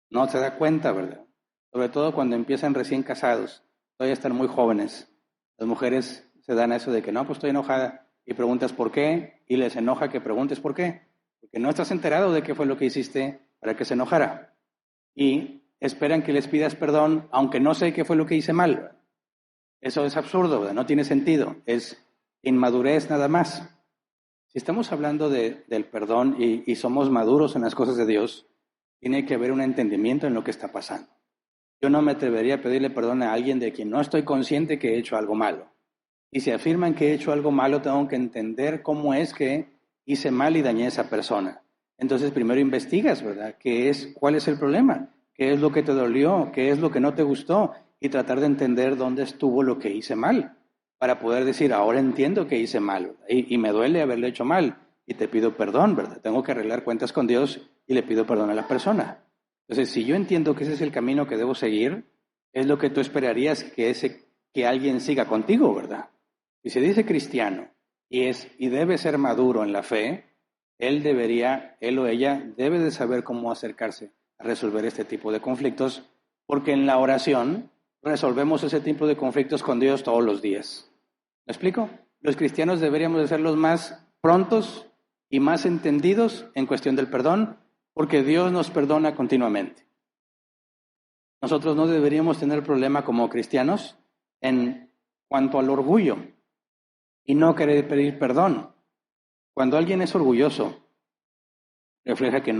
no se da cuenta, ¿verdad? Sobre todo cuando empiezan recién casados, todavía están muy jóvenes. Las mujeres se dan a eso de que no, pues estoy enojada y preguntas por qué y les enoja que preguntes por qué. Porque no estás enterado de qué fue lo que hiciste para que se enojara. Y esperan que les pidas perdón, aunque no sé qué fue lo que hice mal. Eso es absurdo, ¿verdad? No tiene sentido. Es inmadurez nada más. Si estamos hablando del perdón y somos maduros en las cosas de Dios, tiene que haber un entendimiento en lo que está pasando. Yo no me atrevería a pedirle perdón a alguien de quien no estoy consciente que he hecho algo malo. Y si afirman que he hecho algo malo, tengo que entender cómo es que hice mal y dañé a esa persona. Entonces primero investigas, ¿verdad? ¿Cuál es el problema? ¿Qué es lo que te dolió? ¿Qué es lo que no te gustó? Y tratar de entender dónde estuvo lo que hice mal, para poder decir, ahora entiendo que hice mal, ¿verdad? Y me duele haberle hecho mal, y te pido perdón, ¿verdad? Tengo que arreglar cuentas con Dios y le pido perdón a la persona. Entonces, si yo entiendo que ese es el camino que debo seguir, es lo que tú esperarías que alguien siga contigo, ¿verdad? Si se dice cristiano y debe ser maduro en la fe, él o ella debe de saber cómo acercarse a resolver este tipo de conflictos, porque en la oración resolvemos ese tipo de conflictos con Dios todos los días. ¿Me explico? Los cristianos deberíamos de ser los más prontos y más entendidos en cuestión del perdón, porque Dios nos perdona continuamente. Nosotros no deberíamos tener problema como cristianos en cuanto al orgullo y no querer pedir perdón. Cuando alguien es orgulloso, refleja que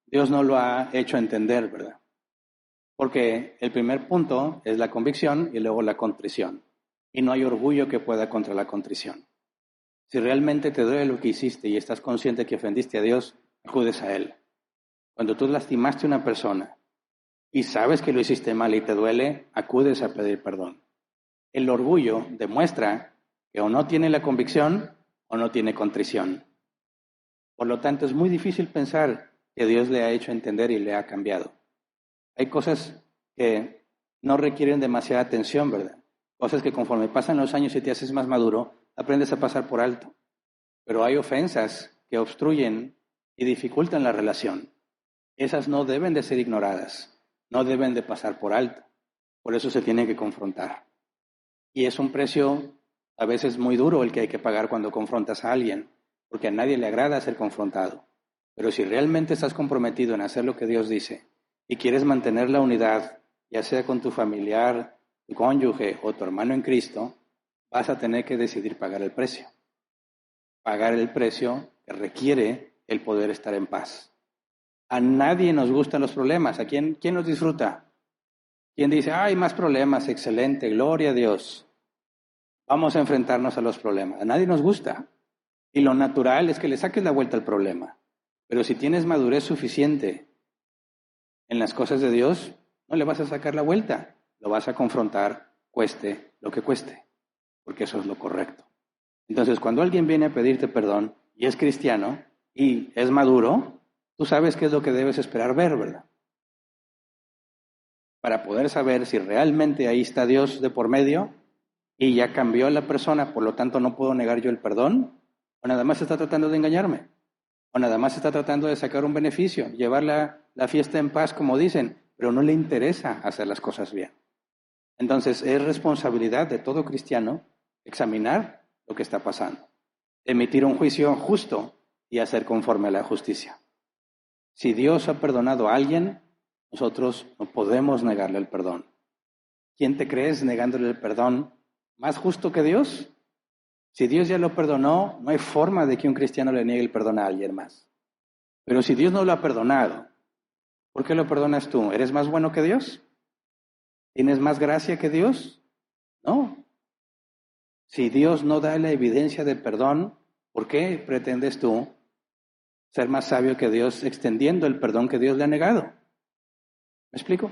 Dios no lo ha hecho entender, ¿verdad? Porque el primer punto es la convicción y luego la contrición. Y no hay orgullo que pueda contra la contrición. Si realmente te duele lo que hiciste y estás consciente que ofendiste a Dios, acudes a Él. Cuando tú lastimaste a una persona y sabes que lo hiciste mal y te duele, acudes a pedir perdón. El orgullo demuestra que o no tiene la convicción o no tiene contrición. Por lo tanto, es muy difícil pensar que Dios le ha hecho entender y le ha cambiado. Hay cosas que no requieren demasiada atención, ¿verdad? Cosas que conforme pasan los años y te haces más maduro, aprendes a pasar por alto. Pero hay ofensas que obstruyen y dificultan la relación. Esas no deben de ser ignoradas, no deben de pasar por alto. Por eso se tiene que confrontar. Y es un precio a veces muy duro el que hay que pagar cuando confrontas a alguien, porque a nadie le agrada ser confrontado. Pero si realmente estás comprometido en hacer lo que Dios dice y quieres mantener la unidad, ya sea con tu familiar, tu cónyuge o tu hermano en Cristo, vas a tener que decidir pagar el precio. Pagar el precio que requiere el poder estar en paz. A nadie nos gustan los problemas. ¿Quién los disfruta? ¿Quién dice, hay más problemas? Excelente, gloria a Dios. Vamos a enfrentarnos a los problemas. A nadie nos gusta. Y lo natural es que le saques la vuelta al problema. Pero si tienes madurez suficiente en las cosas de Dios, no le vas a sacar la vuelta. Lo vas a confrontar, cueste lo que cueste. Porque eso es lo correcto. Entonces, cuando alguien viene a pedirte perdón y es cristiano y es maduro, tú sabes qué es lo que debes esperar ver, ¿verdad? Para poder saber si realmente ahí está Dios de por medio y ya cambió la persona, por lo tanto no puedo negar yo el perdón, o nada más está tratando de engañarme, o nada más está tratando de sacar un beneficio, llevar la fiesta en paz, como dicen, pero no le interesa hacer las cosas bien. Entonces, es responsabilidad de todo cristiano examinar lo que está pasando, emitir un juicio justo y hacer conforme a la justicia. Si Dios ha perdonado a alguien, nosotros no podemos negarle el perdón. ¿Quién te crees negándole el perdón más justo que Dios? Si Dios ya lo perdonó, no hay forma de que un cristiano le niegue el perdón a alguien más. Pero si Dios no lo ha perdonado, ¿por qué lo perdonas tú? ¿Eres más bueno que Dios? ¿Tienes más gracia que Dios? No. Si Dios no da la evidencia del perdón, ¿por qué pretendes tú ser más sabio que Dios extendiendo el perdón que Dios le ha negado? ¿Me explico?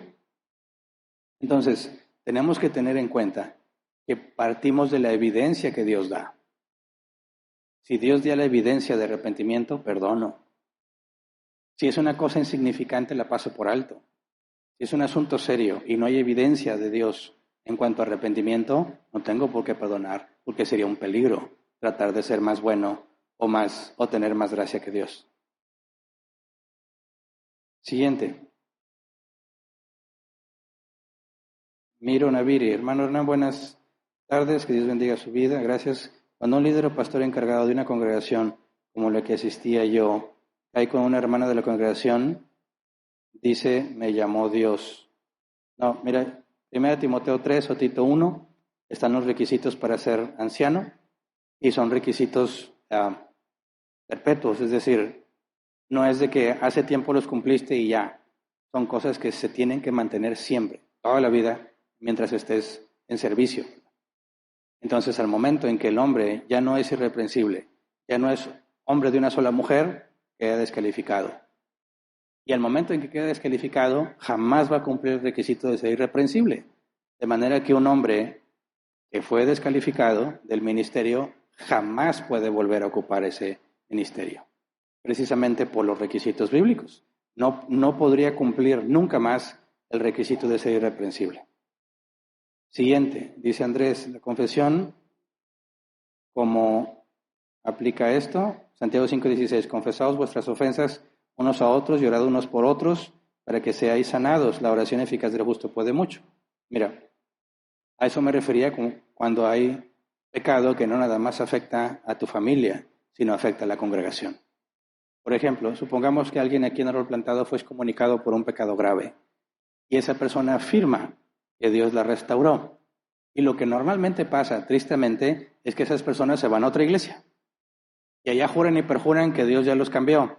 Entonces, tenemos que tener en cuenta que partimos de la evidencia que Dios da. Si Dios da la evidencia de arrepentimiento, perdono. Si es una cosa insignificante, la paso por alto. Si es un asunto serio y no hay evidencia de Dios en cuanto a arrepentimiento, no tengo por qué perdonar, porque sería un peligro tratar de ser más bueno o tener más gracia que Dios. Siguiente. Miro Naviri, hermano Hernán, buenas tardes, que Dios bendiga su vida, gracias. Cuando un líder o pastor encargado de una congregación como la que asistía yo, cae con una hermana de la congregación, dice, me llamó Dios. No, mira, 1 Timoteo 3 o Tito 1, están los requisitos para ser anciano y son requisitos perpetuos, es decir, no es de que hace tiempo los cumpliste y ya, son cosas que se tienen que mantener siempre, toda la vida, mientras estés en servicio. Entonces, al momento en que el hombre ya no es irreprensible, ya no es hombre de una sola mujer, queda descalificado. Y al momento en que queda descalificado, jamás va a cumplir el requisito de ser irreprensible. De manera que un hombre que fue descalificado del ministerio jamás puede volver a ocupar ese ministerio, precisamente por los requisitos bíblicos. No podría cumplir nunca más el requisito de ser irreprensible. Siguiente, dice Andrés, la confesión, ¿cómo aplica esto? Santiago 5:16, confesaos vuestras ofensas unos a otros y orad unos por otros para que seáis sanados. La oración eficaz del justo puede mucho. Mira, a eso me refería cuando hay pecado que no nada más afecta a tu familia, sino afecta a la congregación. Por ejemplo, supongamos que alguien aquí en Árbol Plantado fue excomunicado por un pecado grave y esa persona afirma que Dios la restauró. Y lo que normalmente pasa, tristemente, es que esas personas se van a otra iglesia y allá juran y perjuran que Dios ya los cambió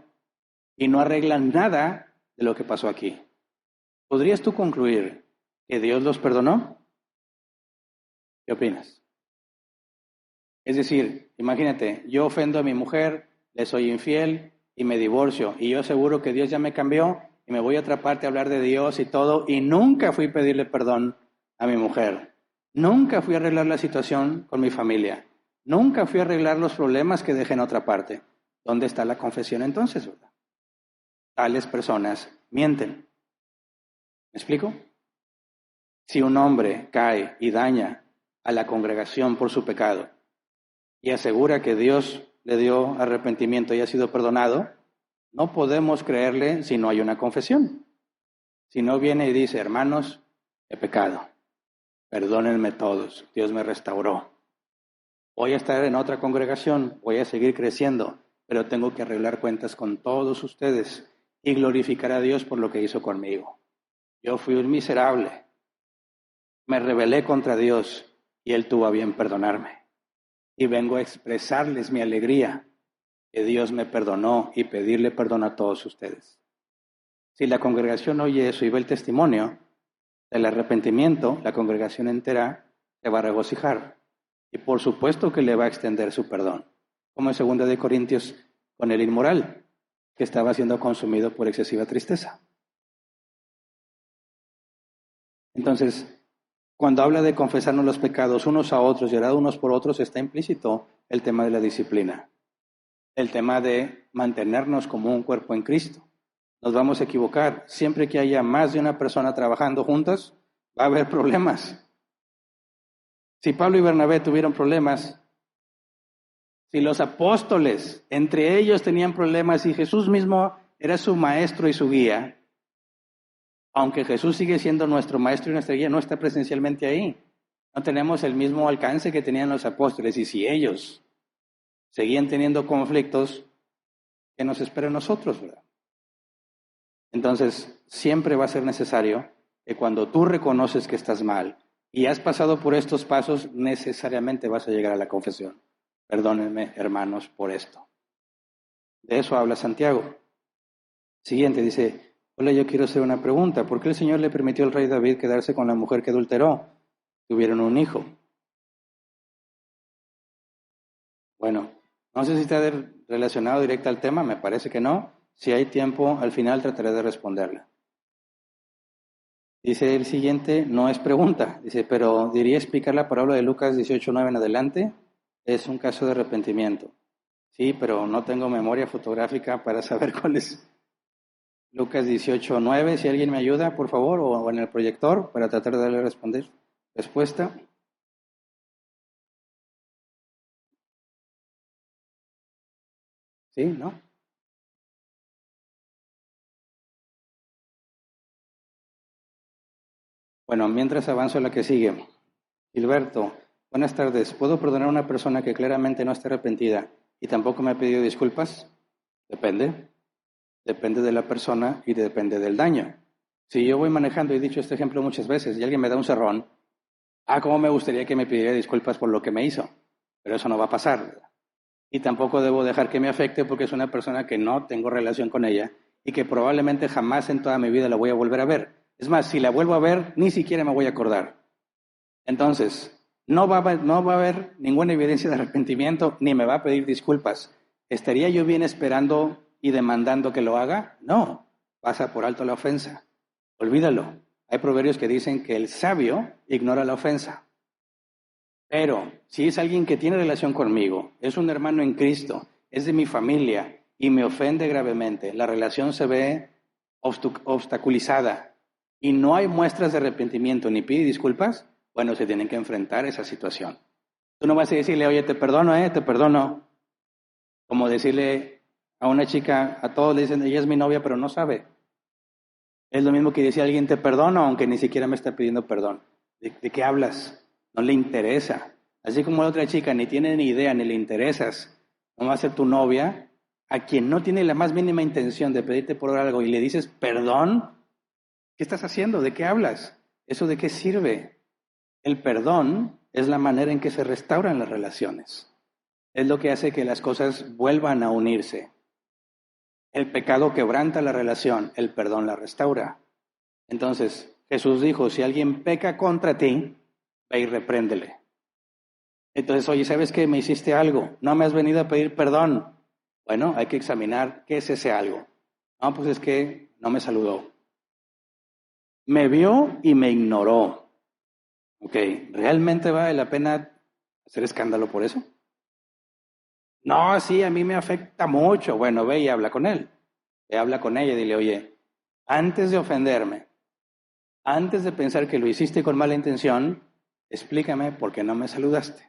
y no arreglan nada de lo que pasó aquí. ¿Podrías tú concluir que Dios los perdonó? ¿Qué opinas? Es decir, imagínate, yo ofendo a mi mujer, le soy infiel y me divorcio y yo aseguro que Dios ya me cambió y me voy a otra parte a hablar de Dios y todo y nunca fui a pedirle perdón a mi mujer. Nunca fui a arreglar la situación con mi familia. Nunca fui a arreglar los problemas que dejé en otra parte. ¿Dónde está la confesión entonces, verdad? Tales personas mienten. ¿Me explico? Si un hombre cae y daña a la congregación por su pecado y asegura que Dios le dio arrepentimiento y ha sido perdonado, no podemos creerle si no hay una confesión. Si no viene y dice, hermanos, he pecado, perdónenme todos, Dios me restauró. Voy a estar en otra congregación, voy a seguir creciendo, pero tengo que arreglar cuentas con todos ustedes y glorificar a Dios por lo que hizo conmigo. Yo fui un miserable, me rebelé contra Dios y Él tuvo a bien perdonarme. Y vengo a expresarles mi alegría que Dios me perdonó y pedirle perdón a todos ustedes. Si la congregación oye eso y ve el testimonio del arrepentimiento, la congregación entera se va a regocijar. Y por supuesto que le va a extender su perdón, como en 2 Corintios con el inmoral, que estaba siendo consumido por excesiva tristeza. Entonces, cuando habla de confesarnos los pecados unos a otros y orar unos por otros, está implícito el tema de la disciplina, el tema de mantenernos como un cuerpo en Cristo. Nos vamos a equivocar. Siempre que haya más de una persona trabajando juntas, va a haber problemas. Si Pablo y Bernabé tuvieron problemas, si los apóstoles entre ellos tenían problemas y Jesús mismo era su maestro y su guía, aunque Jesús sigue siendo nuestro maestro y nuestra guía, no está presencialmente ahí. No tenemos el mismo alcance que tenían los apóstoles. Y si ellos seguían teniendo conflictos, ¿qué nos espera a nosotros, verdad? Entonces, siempre va a ser necesario que cuando tú reconoces que estás mal y has pasado por estos pasos, necesariamente vas a llegar a la confesión. Perdónenme, hermanos, por esto. De eso habla Santiago. Siguiente, dice, hola, yo quiero hacer una pregunta. ¿Por qué el Señor le permitió al rey David quedarse con la mujer que adulteró? Tuvieron un hijo. Bueno, no sé si está relacionado directo al tema, me parece que no. Si hay tiempo, al final trataré de responderla. Dice el siguiente, no es pregunta. Dice, pero diría explicar la parábola de Lucas 18:9 en adelante. Es un caso de arrepentimiento. Sí, pero no tengo memoria fotográfica para saber cuál es. Lucas 18:9, si alguien me ayuda, por favor, o en el proyector para tratar de darle respuesta. ¿Sí? ¿No? Bueno, mientras avanzo a la que sigue. Gilberto, buenas tardes. ¿Puedo perdonar a una persona que claramente no está arrepentida y tampoco me ha pedido disculpas? Depende. Depende de la persona y depende del daño. Si yo voy manejando, he dicho este ejemplo muchas veces, y alguien me da un cerrón, cómo me gustaría que me pidiera disculpas por lo que me hizo, pero eso no va a pasar. Y tampoco debo dejar que me afecte porque es una persona que no tengo relación con ella y que probablemente jamás en toda mi vida la voy a volver a ver. Es más, si la vuelvo a ver, ni siquiera me voy a acordar. Entonces, no va a haber ninguna evidencia de arrepentimiento ni me va a pedir disculpas. ¿Estaría yo bien esperando y demandando que lo haga? No, pasa por alto la ofensa. Olvídalo. Hay proverbios que dicen que el sabio ignora la ofensa. Pero si es alguien que tiene relación conmigo, es un hermano en Cristo, es de mi familia y me ofende gravemente, la relación se ve obstaculizada y no hay muestras de arrepentimiento ni pide disculpas, bueno, se tienen que enfrentar a esa situación. Tú no vas a decirle, oye, te perdono, te perdono. Como decirle a una chica, a todos le dicen, ella es mi novia, pero no sabe. Es lo mismo que decir a alguien, te perdono, aunque ni siquiera me está pidiendo perdón. ¿De qué hablas? No le interesa. Así como la otra chica ni tiene ni idea, ni le interesas, no va a ser tu novia, a quien no tiene la más mínima intención de pedirte por algo y le dices perdón, ¿qué estás haciendo? ¿De qué hablas? ¿Eso de qué sirve? El perdón es la manera en que se restauran las relaciones. Es lo que hace que las cosas vuelvan a unirse. El pecado quebranta la relación, el perdón la restaura. Entonces, Jesús dijo, si alguien peca contra ti, ve y repréndele. Entonces, oye, ¿sabes qué? Me hiciste algo, no me has venido a pedir perdón. Bueno, hay que examinar qué es ese algo. No, pues es que no me saludó. Me vio y me ignoró. Ok, ¿realmente vale la pena hacer escándalo por eso? No, sí, a mí me afecta mucho. Bueno, ve y habla con él. Ve, habla con ella y dile, oye, antes de ofenderme, antes de pensar que lo hiciste con mala intención, explícame por qué no me saludaste.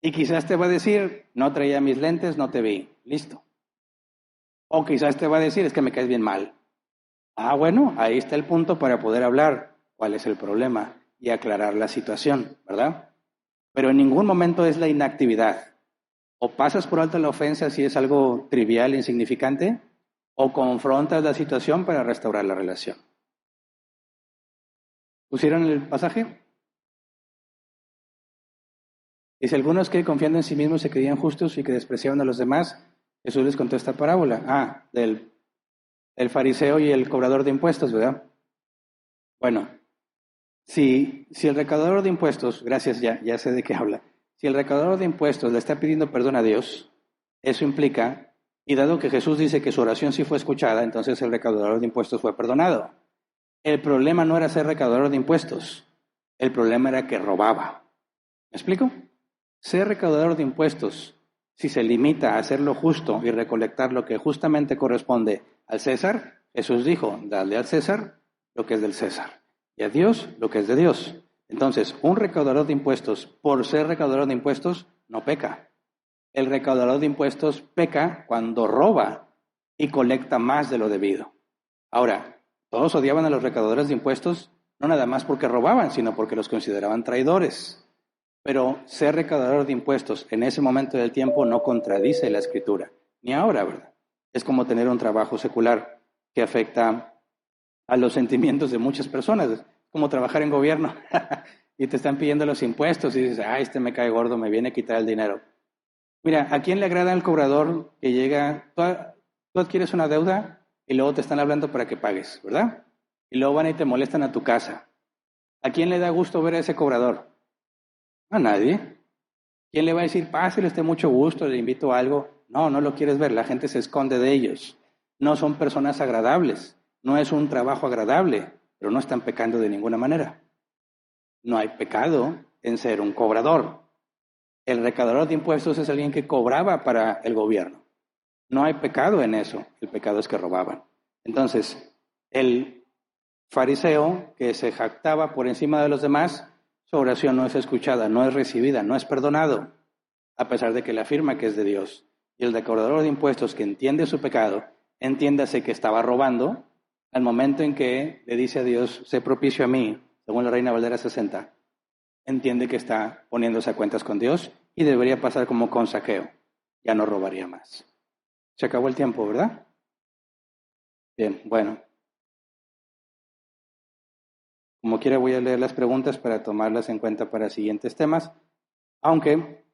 Y quizás te va a decir, no traía mis lentes, no te vi. Listo. O quizás te va a decir, es que me caes bien mal. Bueno, ahí está el punto para poder hablar cuál es el problema y aclarar la situación, ¿verdad? Pero en ningún momento es la inactividad. O pasas por alto la ofensa si es algo trivial, insignificante, o confrontas la situación para restaurar la relación. ¿Pusieron el pasaje? Dice, algunos que confiando en sí mismos se creían justos y que despreciaban a los demás, Jesús les contó esta parábola. Del fariseo y el cobrador de impuestos, ¿verdad? Bueno, si el recaudador de impuestos, gracias, ya sé de qué habla, si el recaudador de impuestos le está pidiendo perdón a Dios, eso implica, y dado que Jesús dice que su oración sí fue escuchada, entonces el recaudador de impuestos fue perdonado. El problema no era ser recaudador de impuestos, el problema era que robaba. ¿Me explico? Ser recaudador de impuestos, si se limita a hacer lo justo y recolectar lo que justamente corresponde al César, Jesús dijo, dale al César lo que es del César y a Dios lo que es de Dios. Entonces, un recaudador de impuestos, por ser recaudador de impuestos, no peca. El recaudador de impuestos peca cuando roba y colecta más de lo debido. Ahora, todos odiaban a los recaudadores de impuestos, no nada más porque robaban, sino porque los consideraban traidores. Pero ser recaudador de impuestos en ese momento del tiempo no contradice la escritura, ni ahora, ¿verdad? Es como tener un trabajo secular que afecta a los sentimientos de muchas personas, es como trabajar en gobierno y te están pidiendo los impuestos y dices, este me cae gordo, me viene a quitar el dinero. Mira, ¿a quién le agrada el cobrador que llega? ¿Tú adquieres una deuda y luego te están hablando para que pagues, ¿verdad? Y luego van y te molestan a tu casa. ¿A quién le da gusto ver a ese cobrador? A nadie. ¿Quién le va a decir, pásale usted mucho gusto, le invito a algo? No, no lo quieres ver, la gente se esconde de ellos. No son personas agradables, no es un trabajo agradable, pero no están pecando de ninguna manera. No hay pecado en ser un cobrador. El recaudador de impuestos es alguien que cobraba para el gobierno. No hay pecado en eso, el pecado es que robaban. Entonces, el fariseo que se jactaba por encima de los demás, su oración no es escuchada, no es recibida, no es perdonado, a pesar de que le afirma que es de Dios. Y el recaudador de impuestos que entiende su pecado, entiéndase que estaba robando, al momento en que le dice a Dios, sé propicio a mí, según la Reina Valera 60, entiende que está poniéndose a cuentas con Dios y debería pasar como con Zaqueo, ya no robaría más. Se acabó el tiempo, ¿verdad? Bien, bueno. Como quiera voy a leer las preguntas para tomarlas en cuenta para siguientes temas, aunque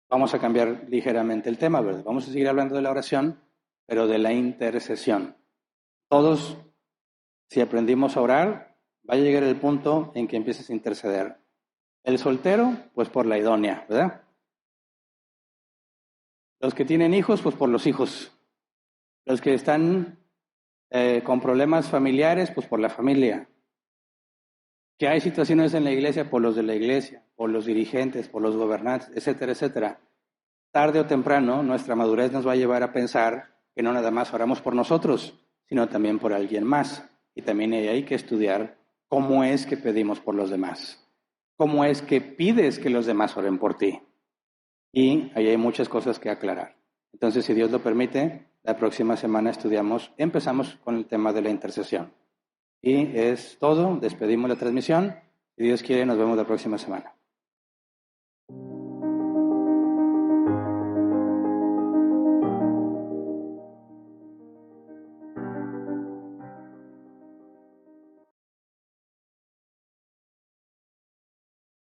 vamos a cambiar ligeramente el tema, ¿verdad? Vamos a seguir hablando de la oración, pero de la intercesión. Todos, si aprendimos a orar, va a llegar el punto en que empieces a interceder. El soltero, pues por la idónea, ¿verdad? Los que tienen hijos, pues por los hijos. Los que están con problemas familiares, pues por la familia. Que hay situaciones en la iglesia por los de la iglesia, por los dirigentes, por los gobernantes, etcétera, etcétera. Tarde o temprano, nuestra madurez nos va a llevar a pensar que no nada más oramos por nosotros, sino también por alguien más. Y también hay que estudiar cómo es que pedimos por los demás. Cómo es que pides que los demás oren por ti. Y ahí hay muchas cosas que aclarar. Entonces, si Dios lo permite, la próxima semana empezamos con el tema de la intercesión. Y es todo, despedimos la transmisión. Si Dios quiere, nos vemos la próxima semana.